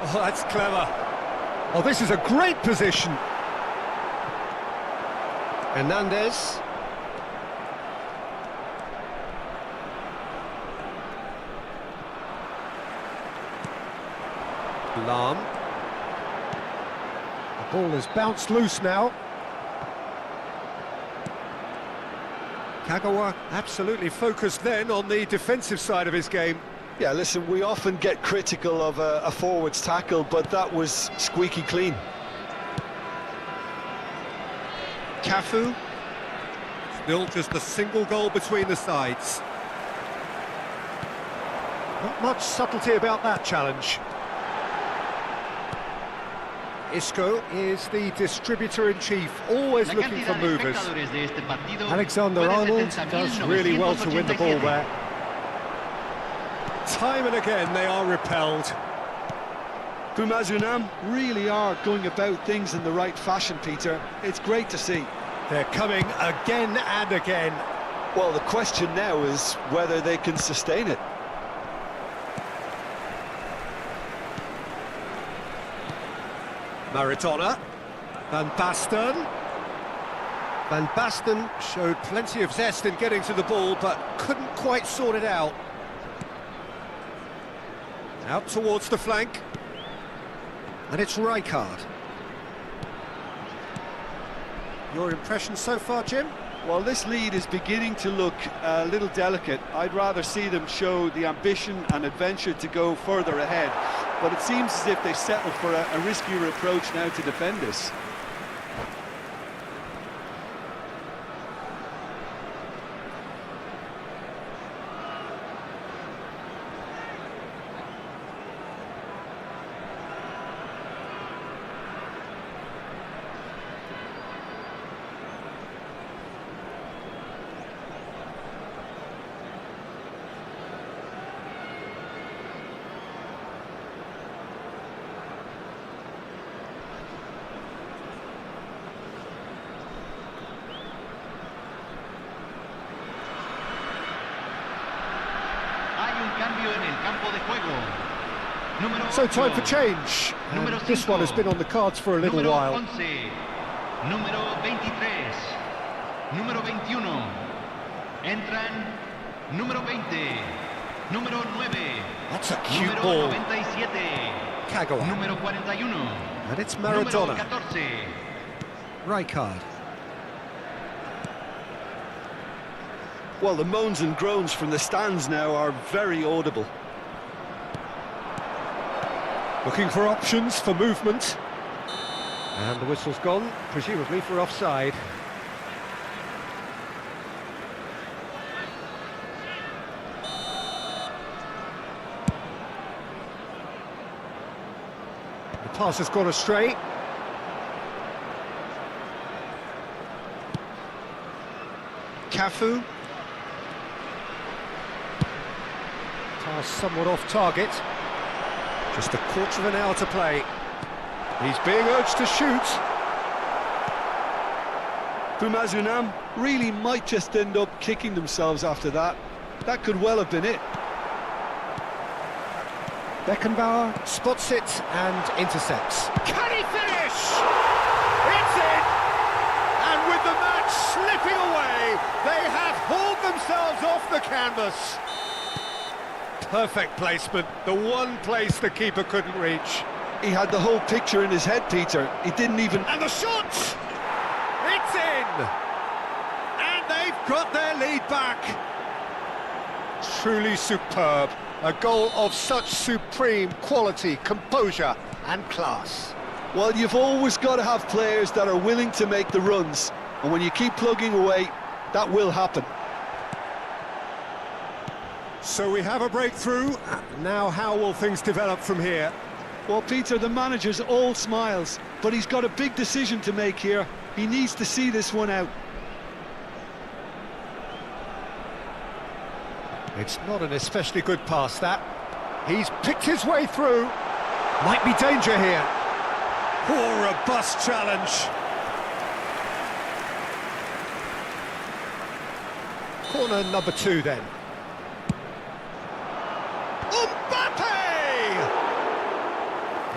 Oh, that's clever. Oh, this is a great position. Hernandez. Lam. The ball has bounced loose now. Kagawa absolutely focused then on the defensive side of his game. Yeah, listen, we often get critical of a forward's tackle, but that was squeaky clean. Cafu. Still just a single goal between the sides. Not much subtlety about that challenge. Isco is the distributor-in-chief, always looking for movers. Alexander-Arnold does really well to win the ball there. Time and again they are repelled. Bumazunam really are going about things in the right fashion, Peter. It's great to see. They're coming again and again. Well, the question now is whether they can sustain it. Maradona. Van Basten. Van Basten showed plenty of zest in getting to the ball, but couldn't quite sort it out. Out towards the flank. And it's Rijkaard. Your impression so far, Jim? Well, this lead is beginning to look a little delicate. I'd rather see them show the ambition and adventure to go further ahead. But it seems as if they settled for a riskier approach now to defend this. So time for change. And this one has been on the cards for a little while. Número 23, número 21, entran número 20, número 9, That's a cute número ball. 97, Kagawa. número 41, And it's número Maradona. 14. Rijkaard. Well, the moans and groans from the stands now are very audible. Looking for options for movement. And the whistle's gone, presumably for offside. The pass has gone astray. Cafu. Pass somewhat off target. Just a quarter of an hour to play. He's being urged to shoot. Bumazunam really might just end up kicking themselves after that. That could well have been it. Beckenbauer spots it and intercepts. Can he finish? It's in! And with the match slipping away, they have hauled themselves off the canvas. Perfect placement, the one place the keeper couldn't reach. He had the whole picture in his head, Peter. He didn't even... And the shot! It's in! And they've got their lead back. Truly superb. A goal of such supreme quality, composure and class. Well, you've always got to have players that are willing to make the runs. And when you keep plugging away, that will happen. So we have a breakthrough. Now how will things develop from here? Well, Peter, the manager's all smiles, but he's got a big decision to make here. He needs to see this one out. It's not an especially good pass, that. He's picked his way through. Might be danger here. Oh, robust challenge. Corner number 2 then.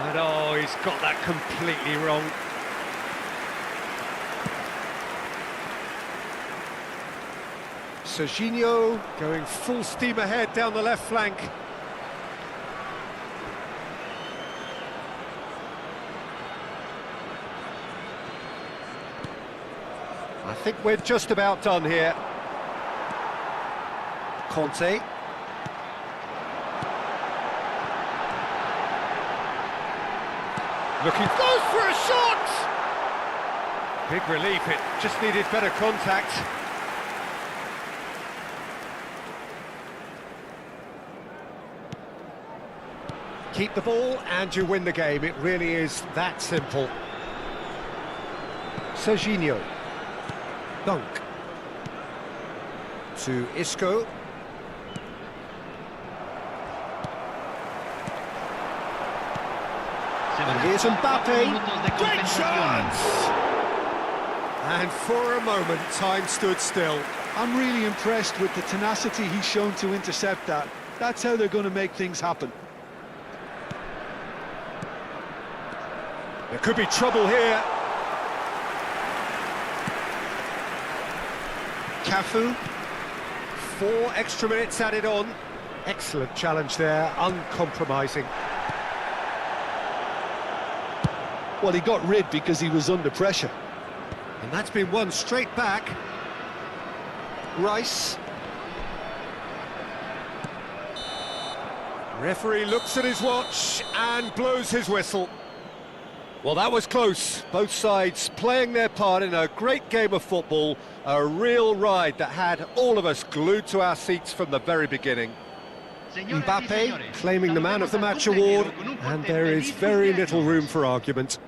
And oh, he's got that completely wrong. Serginho going full steam ahead down the left flank. think we're just about done here. Conte. Looking, goes for a shot! Big relief, it just needed better contact. Keep the ball and you win the game, it really is that simple. Serginho. Dunk. To Isco. And here's Mbappe. Great chance! And for a moment, time stood still. I'm really impressed with the tenacity he's shown to intercept that. That's how they're going to make things happen. There could be trouble here. Cafu. 4 extra minutes added on. Excellent challenge there, uncompromising. Well, he got rid because he was under pressure. And that's been won straight back. Rice. Referee looks at his watch and blows his whistle. Well, that was close. Both sides playing their part in a great game of football. A real ride that had all of us glued to our seats from the very beginning. Mbappe claiming the Man of the Match award, and there is very little room for argument.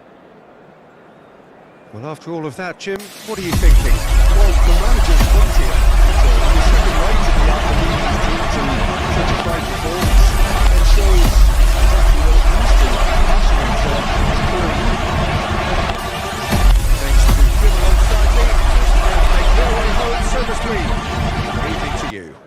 Well, after all of that, Jim, what are you thinking? Well, the manager's point here. He's second right to be out the lead his team to such a fine performance. It shows exactly what it means to passion and Thanks to Jim alongside me. Make their way home, so must we. Good evening to you.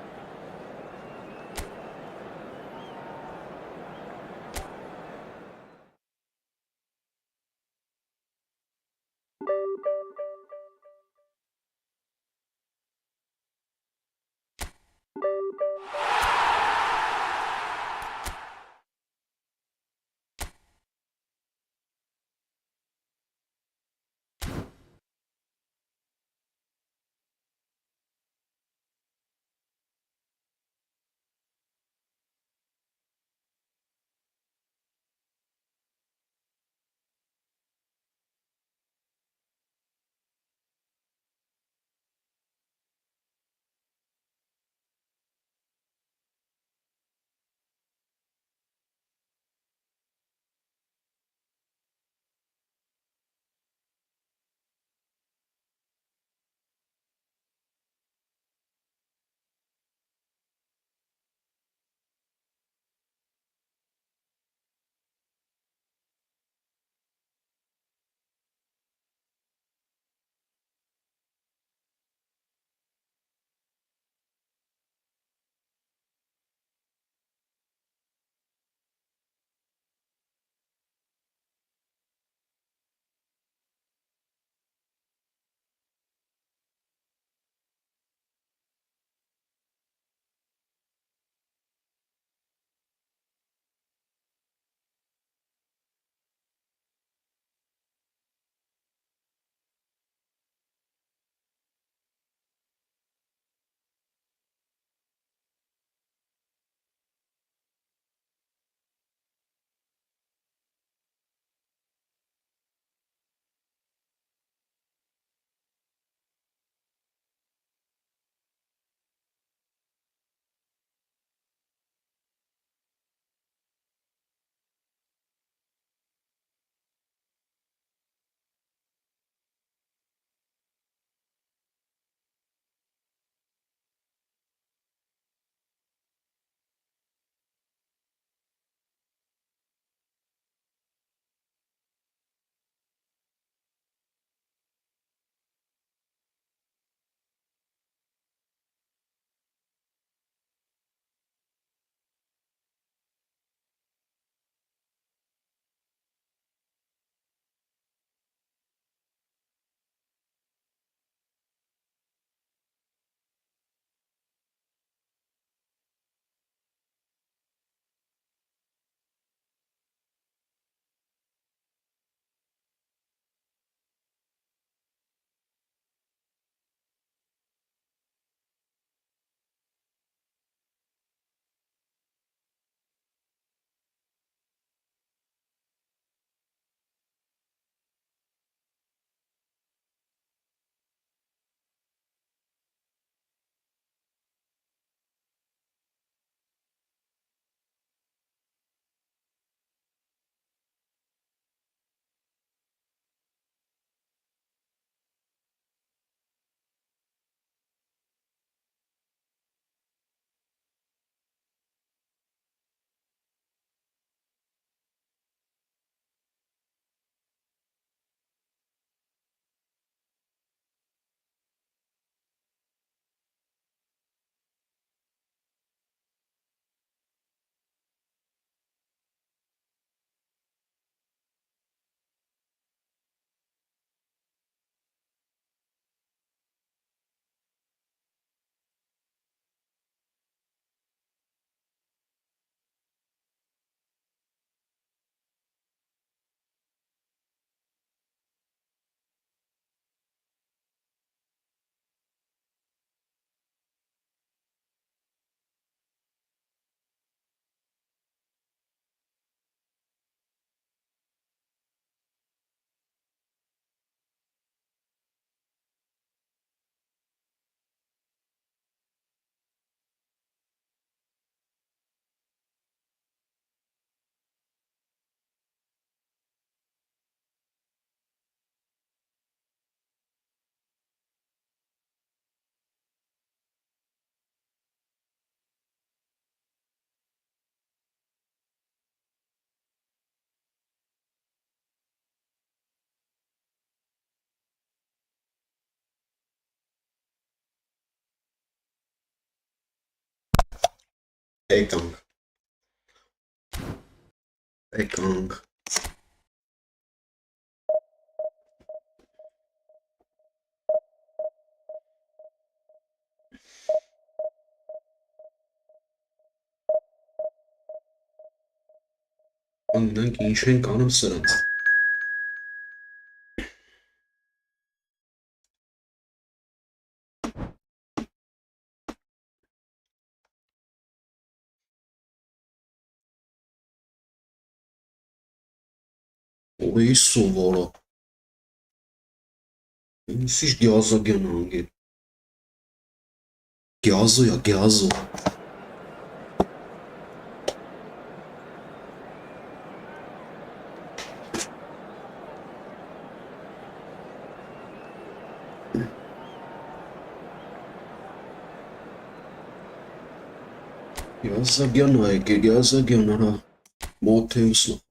Եկանք։ Եկանք։ Աննանք ինչ ենք անում սրանց։ Ой, սովորը։ Ինձ գյազագյան անգել։ Գյազո յա գյազո։ Գյազագյան այկ է, գյազագյան արա Մոթեուսն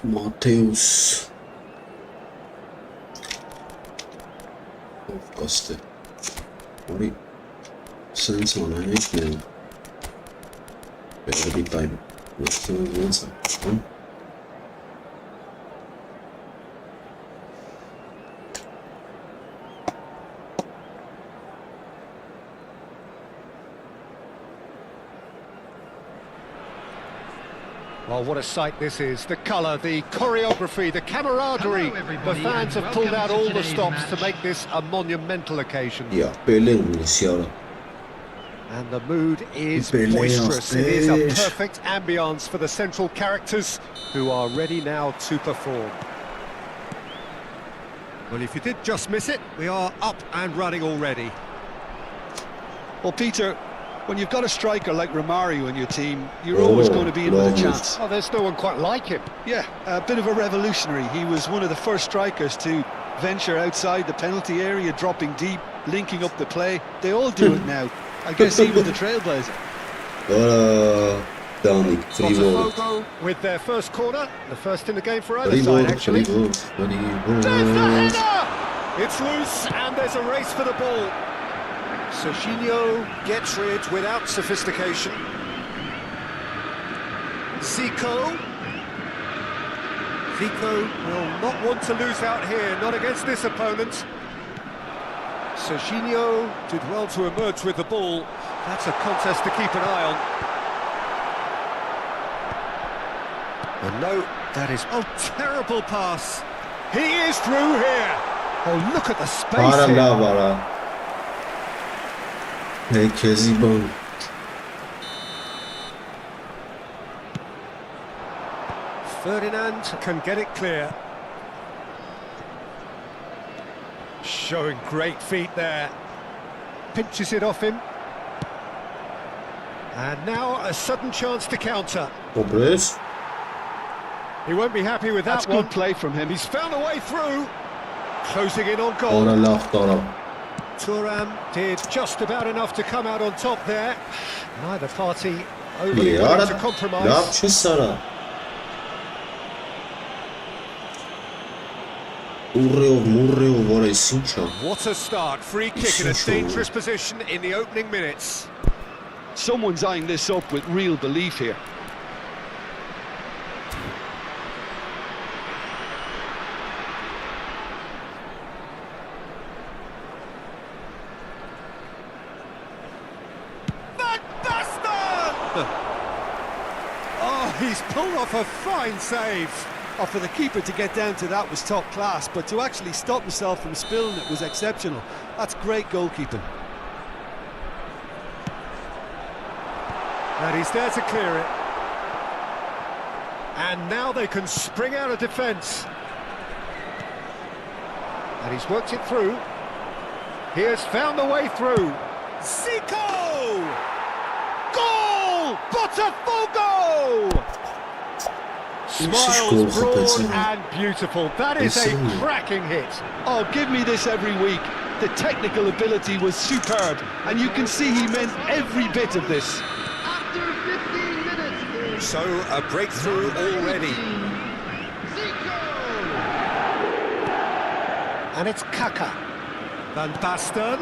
Մաթեուս ով կաստ է որի սենց անայնեք նեն բերդի տայմ նստում ոնց է Well, what a sight this is. The colour, the choreography, the camaraderie. The fans have pulled out all the stops to make this a monumental occasion. Yeah, Pele Unisiara. And the mood is boisterous. It is a perfect ambience for the central characters who are ready now to perform. Well, if you did just miss it, we are up and running already. Well, Peter, when you've got a striker like Romario in your team, you're always going to be in with a chance. Oh, there's no one quite like him. Yeah, a bit of a revolutionary. He was one of the first strikers to venture outside the penalty area, dropping deep, linking up the play. They all do it now. I guess he was the trailblazer. Danik, Botafogo with their first corner, the first in the game for either side, actually. There's the header! It's loose, and there's a race for the ball. Serginho gets rid without sophistication. Zico will not want to lose out here, not against this opponent. Serginho did well to emerge with the ball. That's a contest to keep an eye on. And no, that is a terrible pass. He is through here. Oh, look at the space here. Hey, Kezibon. Ferdinand can get it clear. Showing great feet there. Pinches it off him. And now a sudden chance to counter. Pobres. He won't be happy with that. That's one. Good play from him. He's found a way through. Closing in on goal. Thuram did just about enough to come out on top there. Neither party overly willing to compromise. What a start. Free kick in a dangerous position in the opening minutes. Someone's eyeing this up with real belief here. Oh, he's pulled off a fine save. Oh, for the keeper to get down to that was top class, but to actually stop himself from spilling it was exceptional. That's great goalkeeping. And he's there to clear it. And now they can spring out of defence. And he's worked it through. He has found the way through. Zico! Goal! Botafogo! Smiles broad and beautiful. That is a cracking hit. Oh, give me this every week. The technical ability was superb, and you can see he meant every bit of this. After 15 minutes. So, a breakthrough already. And it's Kaka. Van Basten.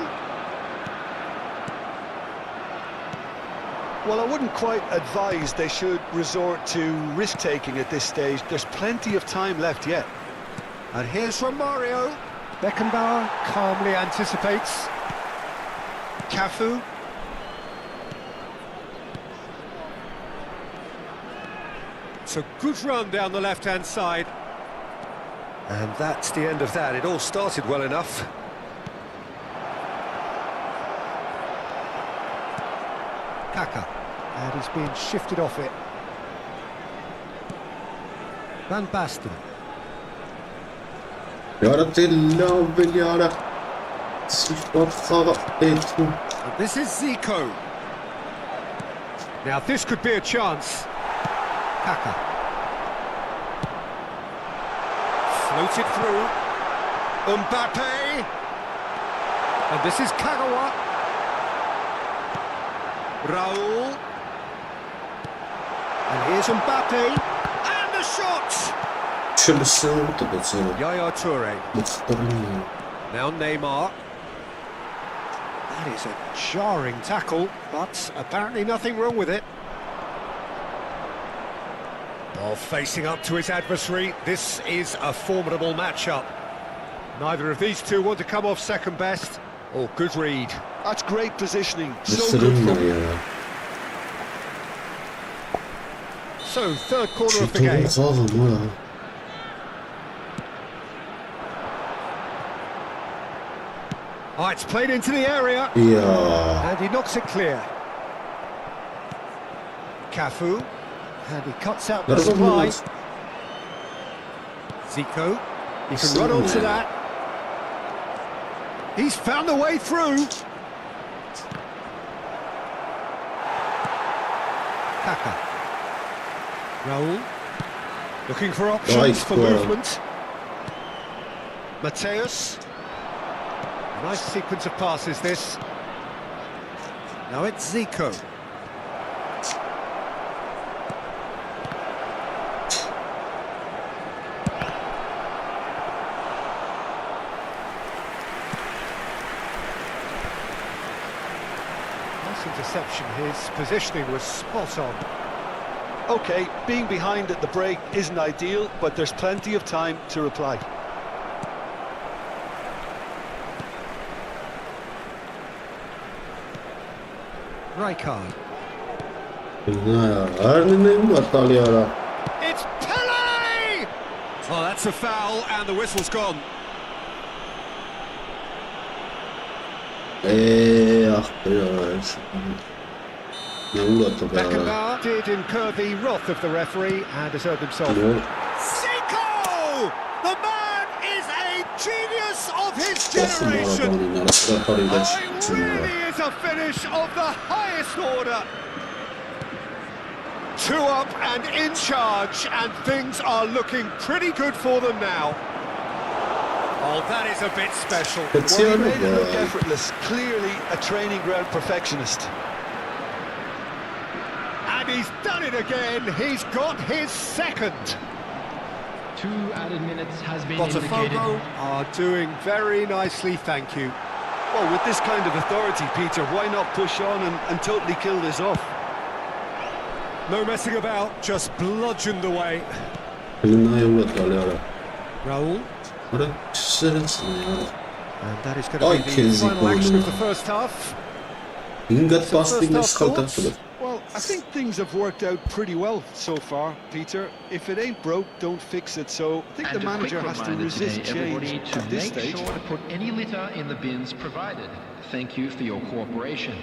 Well, I wouldn't quite advise they should resort to risk-taking at this stage. There's plenty of time left yet. And here's Romario. Beckenbauer calmly anticipates. Cafu. It's a good run down the left-hand side. And that's the end of that. It all started well enough. Kaka. And he's being shifted off it. Van Basten. Göra till och vill göra. And this is Zico. Now this could be a chance. Kaka. Floated through. Mbappe. And this is Kagawa. Raul. And here's Mbappe. And the shot! Yaya Toure. Now Neymar. That is a jarring tackle, but apparently nothing wrong with it. While facing up to his adversary, this is a formidable matchup. Neither of these two want to come off second best. Oh, good read. That's great positioning. So good for them. So, third quarter of the game. Oh, it's played into the area. Yeah. And he knocks it clear. Cafu. And he cuts out the supply. Zico. He can run onto that. He's found a way through. Kaka. Raul. Looking for options for movement. Mateus. Nice sequence of passes, this. Now it's Zico. Nice interception. His positioning was spot on. Okay, being behind at the break isn't ideal, but there's plenty of time to reply. Rijkaard. It's Pele! Oh, that's a foul, and the whistle's gone. Beckenbauer did incur the wrath of the referee and deserved himself. Zico! The man is a genius of his generation. Oh, it really is a finish of the highest order. 2 up and in charge, and things are looking pretty good for them now. Oh, that is a bit special. Well, he made it look effortless. Clearly a training ground perfectionist. And he's done it again. He's got his second. 2 added minutes has been indicated. Botafogo are doing very nicely, thank you. Well, with this kind of authority, Peter, why not push on and totally kill this off? No messing about, just bludgeoned away. Raul. And that is going to be the final action of the first half. Well, I think things have worked out pretty well so far, Peter. If it ain't broke, don't fix it. So I think the manager has to resist change at this stage. Make sure to put any litter in the bins provided. Thank you for your cooperation.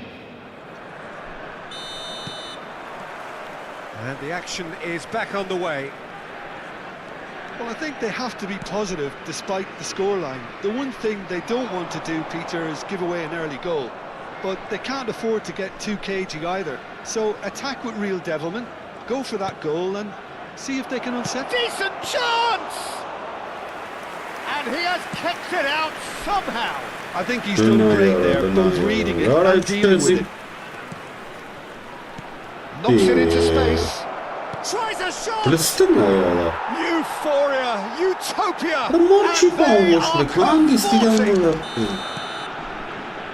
And the action is back on the way. Well, I think they have to be positive despite the scoreline. The one thing they don't want to do, Peter, is give away an early goal. But they can't afford to get too cagey either. So attack with real devilment, go for that goal and see if they can unset. Decent chance! And he has kept it out somehow. I think he's done great there, both reading it and dealing with it. Knocks it into space. Tries a shot! Euphoria, utopia!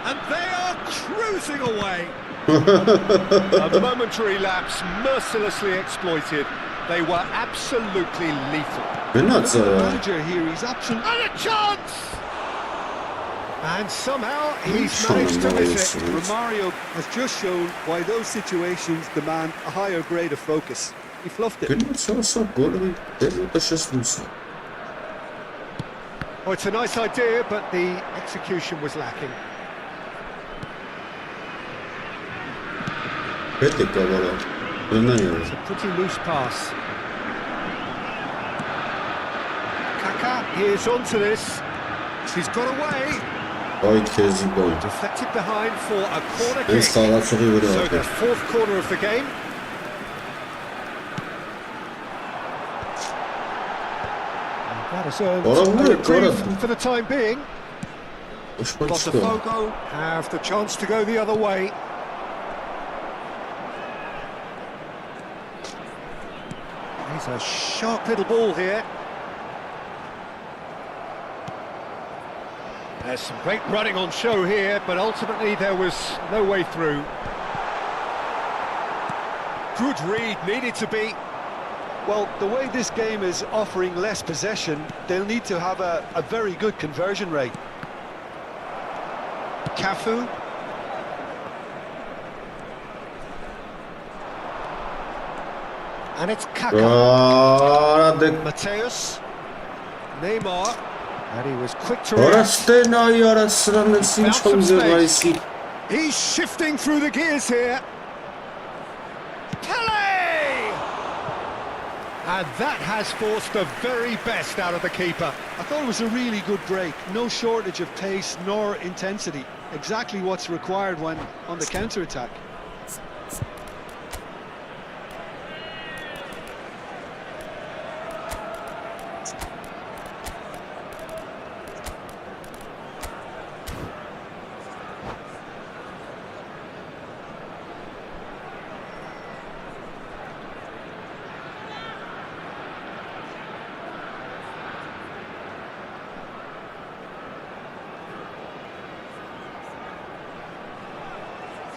And they are cruising away. A momentary lapse mercilessly exploited. They were absolutely lethal. Գնաց The արա։ manager here, he's absolutely... And a chance! And somehow he's managed to miss it. Romario has just shown why those situations demand a higher grade of focus. He fluffed it. Գնաց ասա գոլը դեռ տաշես։ Oh, it's a nice idea, but the execution was lacking. Պետք է կավարա։ Բնայա։ It's a pretty loose pass. Kaka is onto this. He's got away. Այ քեզի բան։ Deflected behind for a corner Այս kick. խաղացողի վրա։ So the fourth corner of the game. And that has earned a reprieve for the time being. Botafogo have the chance to go the other way. He's a sharp little ball here. There's some great running on show here, but ultimately there was no way through. Good read, needed to be. Well, the way this game is offering less possession, they'll need to have a very good conversion rate. Cafu. And it's Kaka. Mateus. Neymar. And he was quick to react. He's shifting through the gears here. Pele! And that has forced the very best out of the keeper. I thought it was a really good break. No shortage of pace nor intensity. Exactly what's required when on the counter-attack.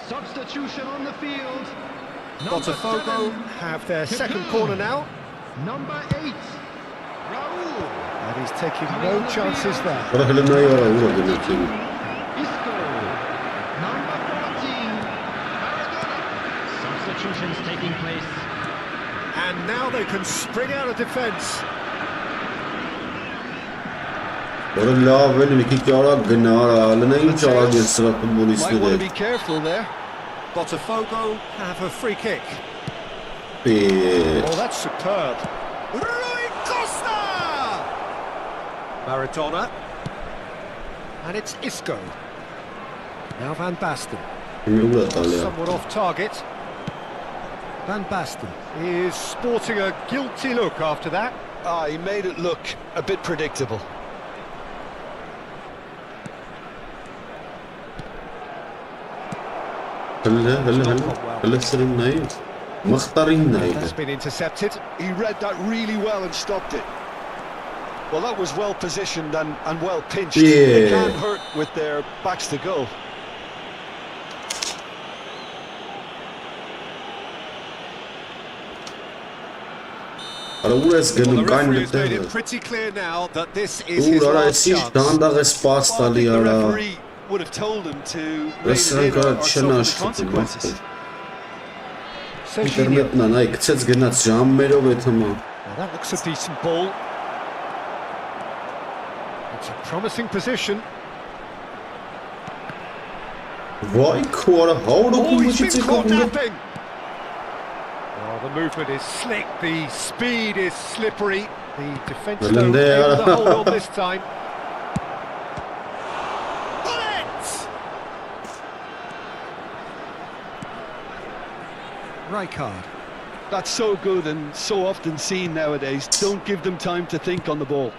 Substitution on the field. Botafogo have their second corner now. Number 8, Raul. And he's taking no chances there. Isco. Number 14, Maradona. Substitutions taking place. And now they can spring out of defence. Որը լավ են մի քիչ արագ գնարա, լնային ճարագ է սրա Might want to ֆուտբոլիստները։ be careful there. Botafogo have a free kick. Oh, that's superb. Rui Costa! Maradona. And it's Isco. Now Van Basten. Somewhat off target. Van Basten is sporting a guilty look after that. He made it look a bit predictable. That's been intercepted. He read that really well and stopped it. Well, that was well positioned and well pinched. They can't hurt with their backs to goal. Well, the referee has made it pretty clear now that this is his last chance. The referee would have told him to rein it in or suffer the consequences. Serginho. Serginho. Well, that looks a decent ball. It's a promising position. Oh, he's been caught napping. Oh, the movement is slick, the speed is slippery. The defence don't able to hold on this time. Rijkaard. That's so good and so often seen nowadays. Don't give them time to think on the ball.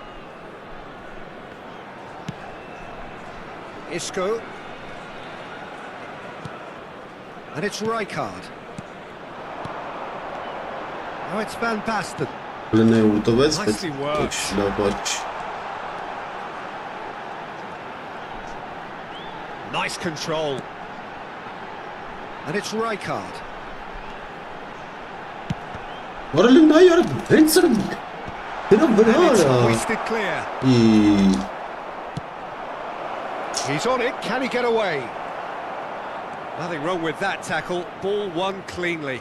Isco. And it's Rijkaard. Now it's Van Basten. Nicely worked. Nice control. And it's Rijkaard. Varalım ne yarım? Hensarım. Dedim böyle And it's hala. hoisted clear. He's on it. Can he get away? Nothing wrong with that tackle. Ball won cleanly.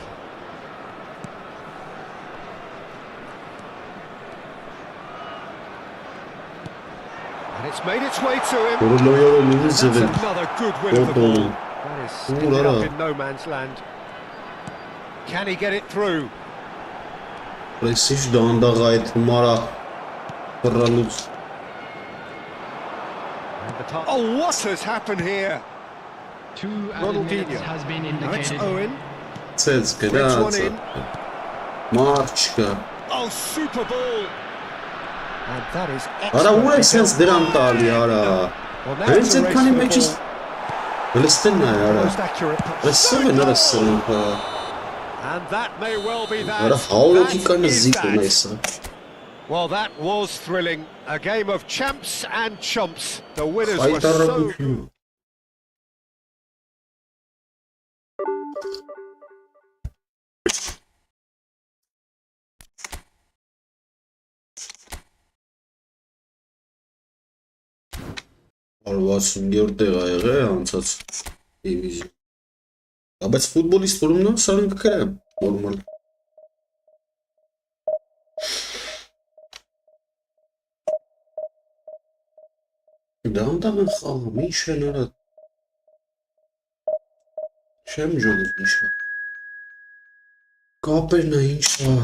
And it's made its way to him. Koruluyor That's severim. another good win of the Doğru. ball. That is ended up in no man's land. Can he get it through? Prestij dağında gayet numara. Kıralız. Oh, what has happened here? 2 added minutes has been Now it's indicated. Owen. Cec, Threads one kedaca. in. Marçka. Oh, super ball. And that is Ara excellent. u sens dirantali ara. Well, now it's a Hence race kani for the meçis. ball. Palestina ara. Most accurate pass. Resme neresi pa. And that may well be that. Ara havlu ki That kana is ziko that. neyse. Well, that was thrilling. A game of champs and chumps. The winners were Kaytarra so güçlü. Արվասուն գերտեղ ա եղել անցած դիվիզիոն։ Բայց ֆուտբոլիստ որումն սարին կկրեմ, նորմալ։ Դա անդամ են խաղում, ինչ են արա։ Չեմ ժողում ինչ է։ Կապերն է ինչ է։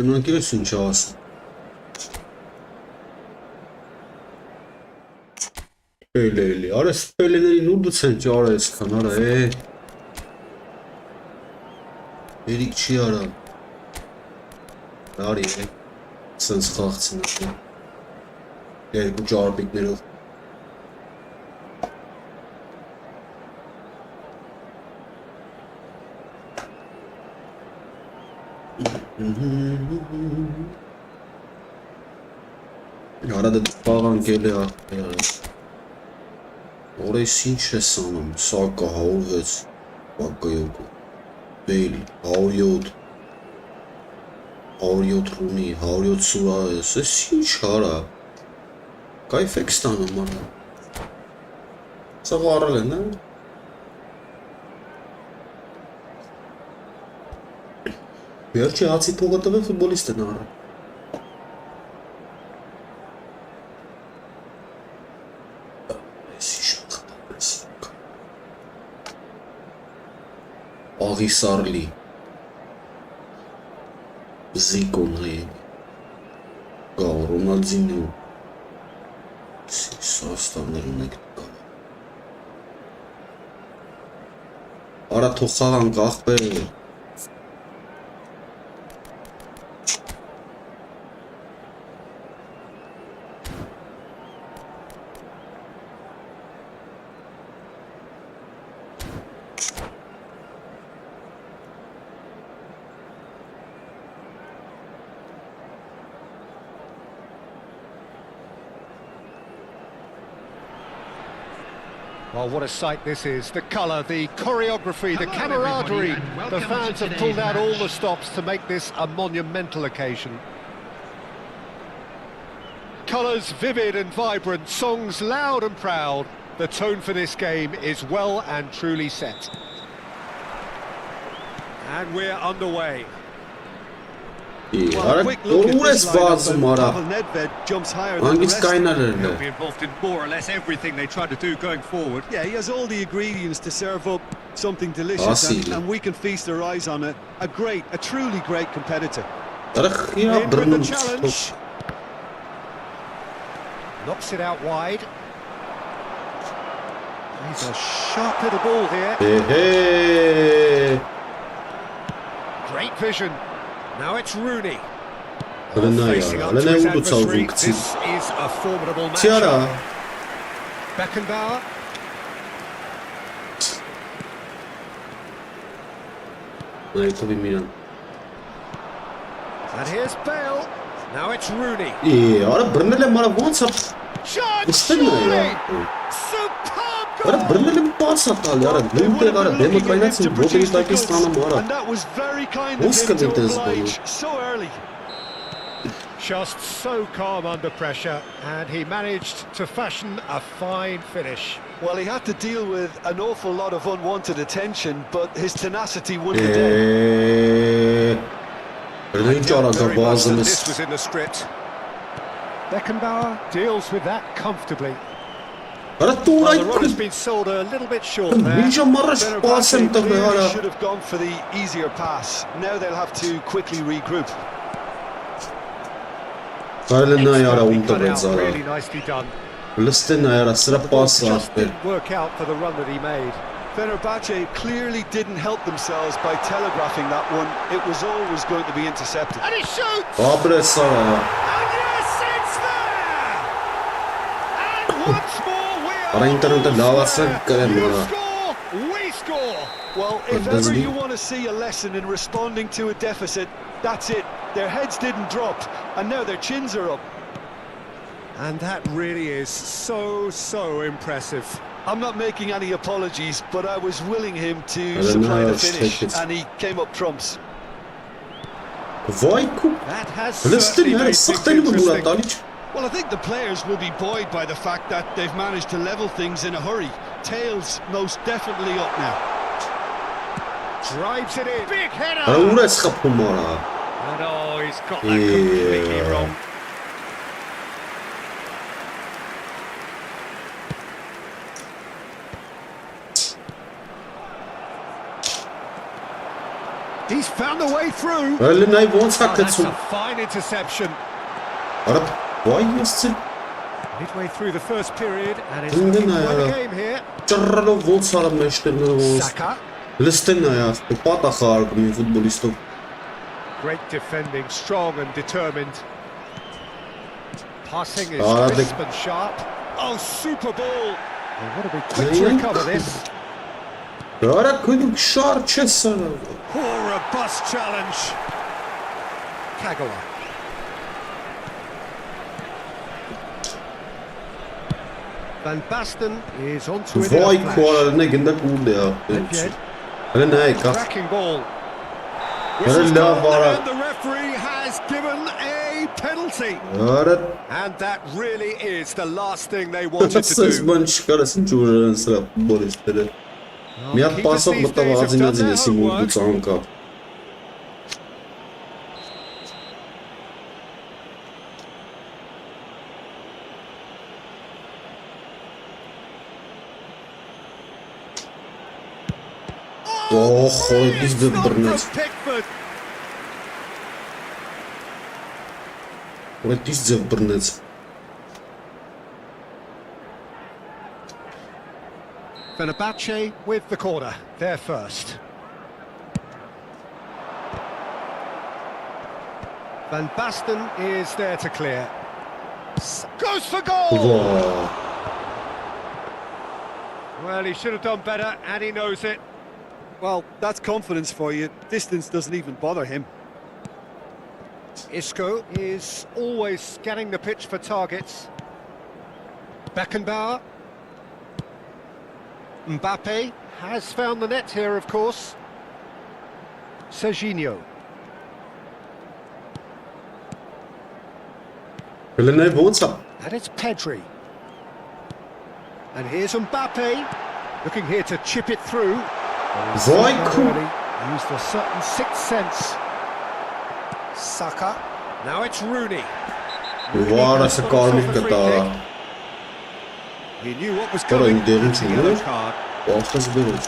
Գնանք ես ինչ ասում։ Պելելի, արես պելեներին ու դուց են ճարես կան, արա, երիք չի արա։ Արի, սենց խաղցին աշը։ Երկու ճարպիկներով։ Արա դե պաղանքել է աղպերը։ Օրես ինչ ես անում, սակա 106, բակա 2, բեյլ, 107, 107 ռունի, 107 սուրա ես, ես ինչ արա, կայվ եք ստանում արա, սա վարել են, Վերջի հացի փողը տվե ֆուտբոլիստ են արա։ Աղիսարլի Զիկոն է Գա Ռոնալդինյո Սաստաններում եք կա Արա թող խաղանք աղբերը Well, what a sight this is. The colour, the choreography, the camaraderie. The fans have pulled out all the stops to make this a monumental occasion. Colours vivid and vibrant, songs loud and proud. The tone for this game is well and truly set. And we're underway. Արա ու ես վազում արա jumps higher Անգից կայնար էր He'll be involved in more or less everything they try to do going forward. Yeah, he has all the ingredients to serve up something delicious, and we can feast our eyes on it. A truly great competitor. Արա խիա In with the բրնում challenge. Knocks it out wide. He's a sharp little ball here. Great vision. Now it's Rooney. Facing up to his adversary. This is a formidable matchup. Beckenbauer. Ay, tabii Milan. And here's Bale. Now it's Rooney. Ara Brunel'e mara ոնց է Shot! Ստենա Surely! է։ Superb Ara goal! Brunel'e պաս է տալի, արա They would դուր have արա been դեմը looking ahead կայնացին to produce ողերի the տակի goods, ստանում արա։ and that was very kind of Ոնց him to կդիտես oblige բանը։ so early. Just so calm under pressure, and he managed to fashion a fine finish. Well, he had to deal with an awful lot of unwanted attention, but his tenacity won the day. Brunel'in Very çara much that bazımız. this was in the script. Beckenbauer deals with that comfortably. Ara Well, tuğlay the run has been sold a little bit short there. Ninja marış pasım Fenerbahçe tabii clearly hala. should have gone for the easier pass. Now they'll have to quickly regroup. Böyle ne yara Expertly umta cut out, benzara. really nicely done. Liste ne yara sıra pas Just var. didn't work out for the run that he made. Fenerbahçe clearly didn't help themselves by telegraphing that one. It was always going to be intercepted. And he shoots! Abre sara. And yes, it's there! And once more we are Ara internette almost lavası there. kalem You bana. score, we score! Well, if doesn't ever he? you want to see a lesson in responding to a deficit, that's it. Their heads didn't drop, and now their chins are up. And that really is so impressive. I'm not making any apologies, but I was willing him to don't supply know, the let's finish, take it. and he came up trumps. Vay ku. That has Liste certainly ne made sıktı things mı Murat interesting. Aliç? Well, I think the players will be buoyed by the fact that they've managed to level things in a hurry. Tails most definitely up now. Drives it in. Big Ara header! ura sıkıp mara. And oh, he's got that completely Yeah. wrong. He's found a way through. Böyle ne ոնց Oh, that's hakikaten. a fine interception. Ara vay nasıl? Midway through the first period, and it's Dün looking ne quite a ya? game here. Çarralo ոնց արա մեջտերները ոնց. Saka, Liste ne ya? Պատախ արկում են ֆուտբոլիստով. great defending, strong and determined. Passing is Ah, the- crisp and sharp. Oh, super ball! They've got to be quick to recover this. Ara քույն շար չես արա. Poor robust challenge. Kagawa. Van Basten is onto it. Vay in a ku flash. ara ne gında cool ya. Nedved, Hele ne ka. cracking ball. Hele Whistle's la gone, vara. and the referee has given a penalty. Ara And that really is the last thing they wanted to Ses do. bana çıkarasın çuğurların sıra futbolistleri. Well, Միատ keepers պասով these մտավ days have done ածինածին their էսի մուտու homework. ծանքա։ Օհ, Brilliant դիզ դե stop բռնեց։ from Pickford. Դիզ ձև բռնեց։ Fenerbahce with the corner, there first. Van Basten is there to clear. Goes for goal! Վա։ Well, he should have done better, and he knows it. Well, that's confidence for you. Distance doesn't even bother him. Isco is always scanning the pitch for targets. Beckenbauer. Mbappe has found the net here, of course. Serginho. Hele ne ոնց է։ And it's Pedri. And here's Mbappe, looking here to chip it through. Vay ku։ Used a certain sixth sense. Saka. Now it's Rooney. Վարա սա կարմիր կտարա։ He knew what was Τώρα coming. είναι դերին The yellow չուներ։ card. Ախտես բերոց։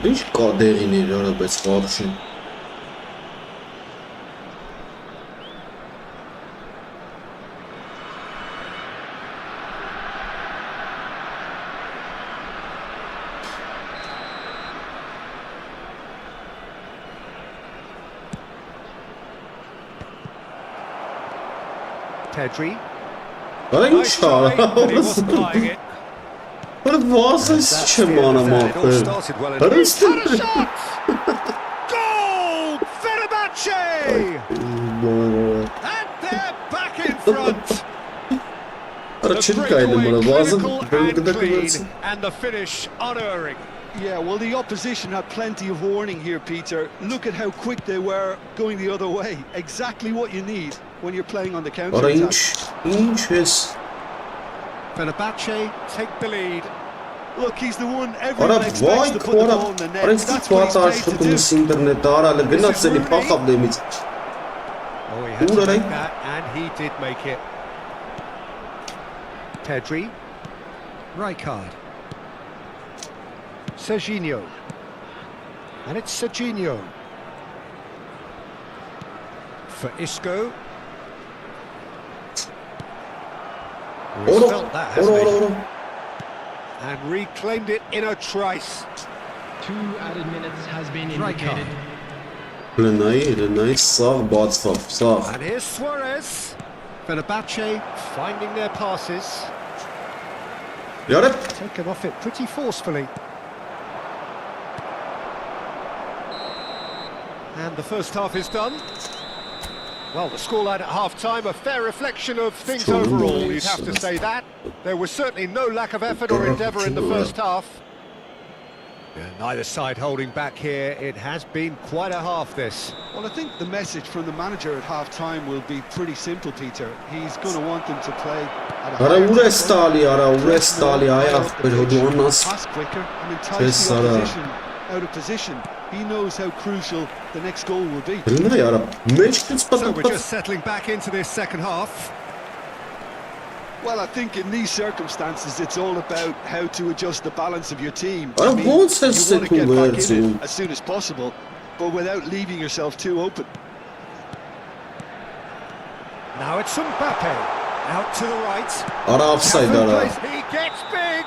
Ինչ կա դերիներ արա բայց խարշին։ Pedri. Արա ինչ Nice try, but he արա։ wasn't buying it. But was That's this the end Chimana of that. It all Mark? started well But enough. it's Had a shot! Goal! Fenerbahce! And they're back in front. The breakaway clinical and clean, and the finish unerring. Yeah, well, the opposition had plenty of warning here, Peter. Look at how quick they were going the other way. Exactly what you need when you're playing on the counter-attack. Inches. Fenerbahce take the lead. Look, he's the one Ora everyone expects vay to put the ball in the kora. net. That's what he's Ora paid to do. şutunuz internette aralı gnatseli pakablemit. Oh, he had to Uğraray. make that, and he did make it. Pedri. Rijkaard. Serginho. And it's Serginho. For Isco. He's Ora felt that, hasn't he? ora. And reclaimed it in a trice. 2 added minutes has been indicated. Renay sağ batfaf sağ. And here's Suarez. Fenerbahce finding their passes. Yarep. Taken off it pretty forcefully. And the first half is done. Well, the scoreline at half-time, a fair reflection of things Strong overall, noise. you'd have to say that. There was certainly no lack of effort or endeavour in the first half. Neither side holding back here. It has been quite a half, this. Well, I think the message from the manager at half-time will be pretty simple, Peter. He's going to want them to play at a Ara higher urestali, tempo. ara urestali ayak bir hoduanas. Pass quicker and entice Yes, the Sara. opposition out of position. He knows how crucial the next goal will be. Renay ara. Meç So we're just settling back into this second half. Well, I think in these circumstances, it's all about how to adjust the balance of your team. Ara you bol want ses to get back in versin. it as soon as possible, but without leaving yourself too open. Now it's Mbappe. Out to the right. Ara offside Cafu ara. plays, he gets big.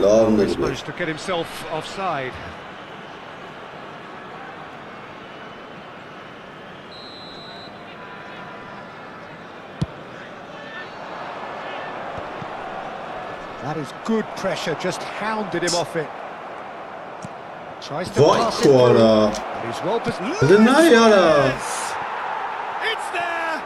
Lavne He's gibi. managed to get himself offside. That is good pressure, just hounded him off it. Tries to Vay pass it through. kuara. He's well positioned. Renay ara. It's there.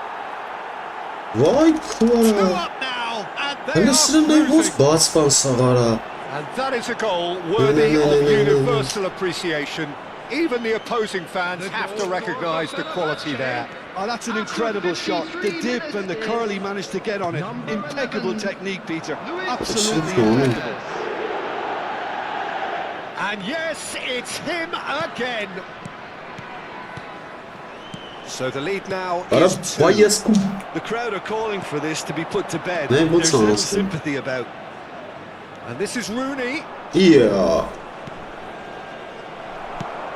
Vay Two kuara. up now, and they Hani are sırnay boz cruising. baspan sağara. And that is a goal worthy of universal appreciation. Even the opposing fans have to recognise the quality there. Oh, that's an incredible shot. The dip and the curl he managed to get on it. Impeccable technique, Peter. Absolutely impeccable. And yes, it's him again. So the lead now Ara is 2. bayeskum. The crowd are calling for this to be put to bed. Ne, bu There's little sanırsın? sympathy about. And this is Rooney. Yeah.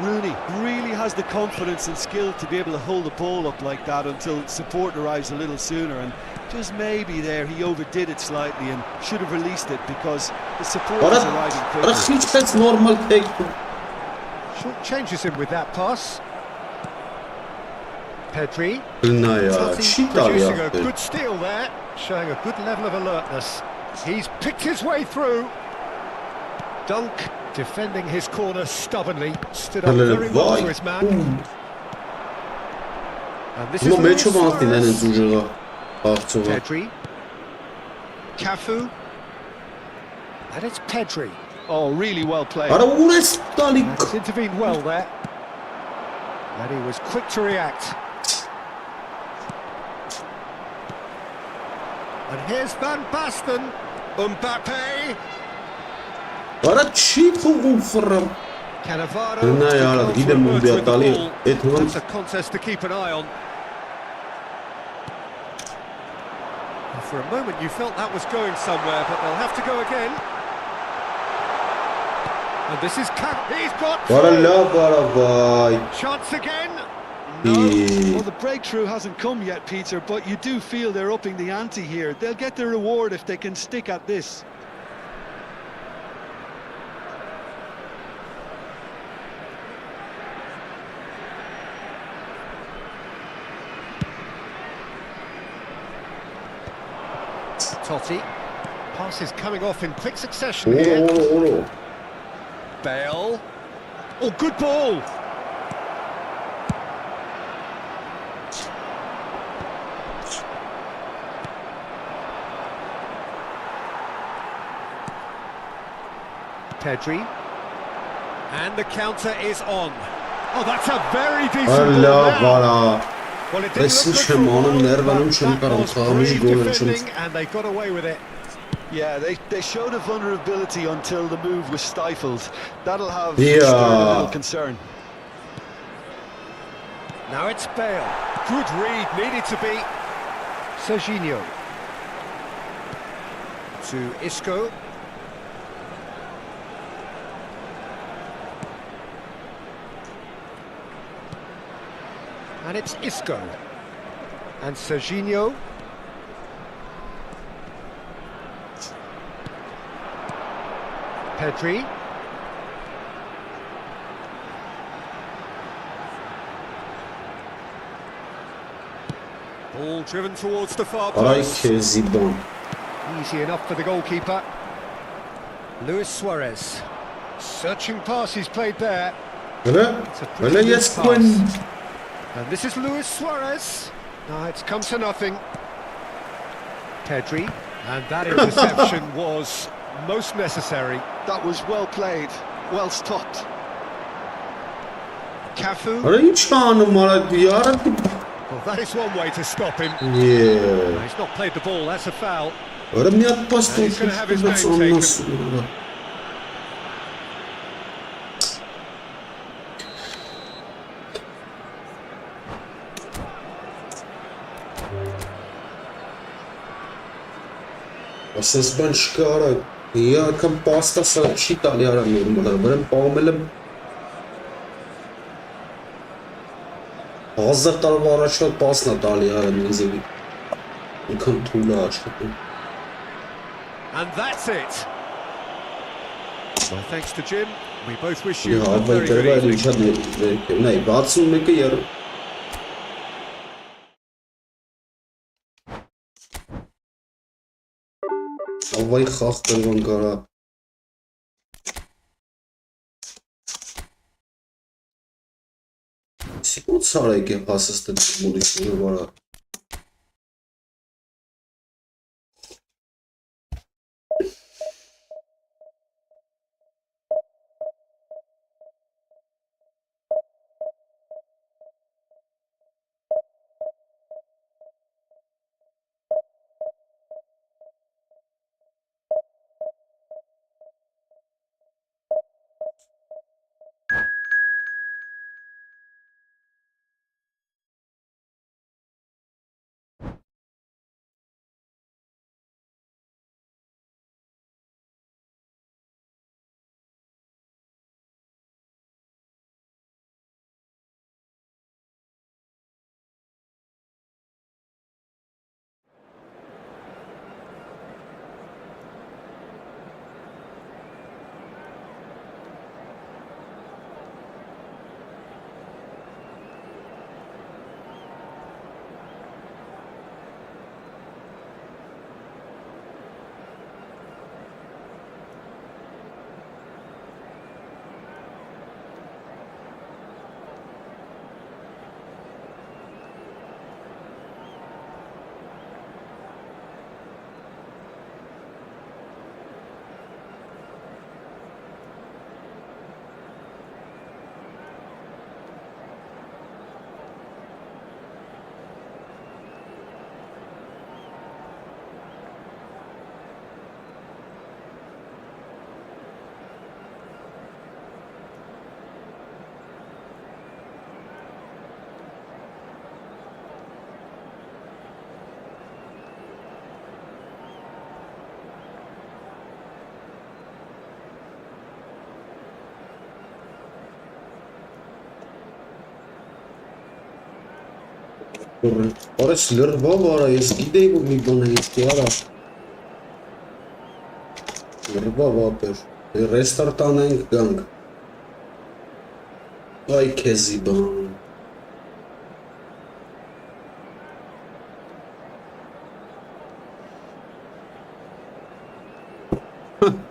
Rooney really has the confidence and skill to be able to hold the ball up like that until support arrives a little sooner, and just maybe there he overdid it slightly and should have released it because the support was Ara arriving ara quickly. hiç pek normal pek. Short changes him with that pass. Pedri. Renay ya. Totti Shit producing a yaptı. good steal there, showing a good level of alertness. He's picked his way through. Dunk defending his corner stubbornly, stood up very well for his man. And this is Bunu Luis meço mantinen Suarez. zucuğa. Ahçıva. Pedri. Cafu. And it's Pedri. Oh, really well played. Ara urestali. And he's intervened well there. And he was quick to react. And here's Van Basten. Mbappe. Ara çiğ toğun fırram. Cannavaro. Renay to ara go for gidem emerge bir with the atali. ball. Etmem. That's a contest to keep an eye on. And for a moment you felt that was going somewhere, but they'll have to go again. And this is he's got Ara through. la bara vay. Chance again. Well, the breakthrough hasn't come yet, Peter, but you do feel they're upping the ante here. They'll get their reward if they can stick at this. Totti Passes coming off in quick succession here. Oğlum. Bale. Oh, good ball. Pedri. And the counter is on. Oh, that's a very decent ball Allah now. valla. Well, it didn't Resim look good for şemanım long, nervanım but çım that karım was kamış brave golüm çım. defending, and they got away with it. Yeah, they showed a vulnerability until the move was stifled. That'll have Yeah. stirred a little concern. Now it's Bale. Good read, needed to be. Serginho. To Isco. And it's Isco. And Serginho. Pedri. Ball driven towards the far Ay post. kezibon. Easy enough for the goalkeeper. Luis Suarez. Searching pass he's played there. Öyle. It's a pretty Öyle good yes pass. when. And this is Luis Suarez. No, it's come to nothing. Pedri. And that interception was most necessary. That was well played, well stopped. Cafu. Öyle hiç anım var yarabbim. Well, that is one way to stop him. Yeah. He's not played the ball, that's a foul. Öyle mi yat bastı? He's gonna have his name taken. Nasıl olur? Ասես բան չկա արա, իական պաստա սա չի տալի արա նորմալ, վրեմ պամել եմ 1000 տարվա առաջվա պասնա տալի արա նիզևի, ինքան թուլա աշխատում։ And that's it. Well, thanks to Jim. We both wish you Իհա, a ավայ very good տրվայր evening. ինչա ներքև, նայ, 61-ը եր։ Ավայ խաղ տրվան կարա։ Սիկոց արայք է հասս տը մոլիշնը վարա։ Orası lırva var, eski değil bu bir bana eski ara. Lırva var per. Restart hanենք գանք։ Ay kezibon։ Հը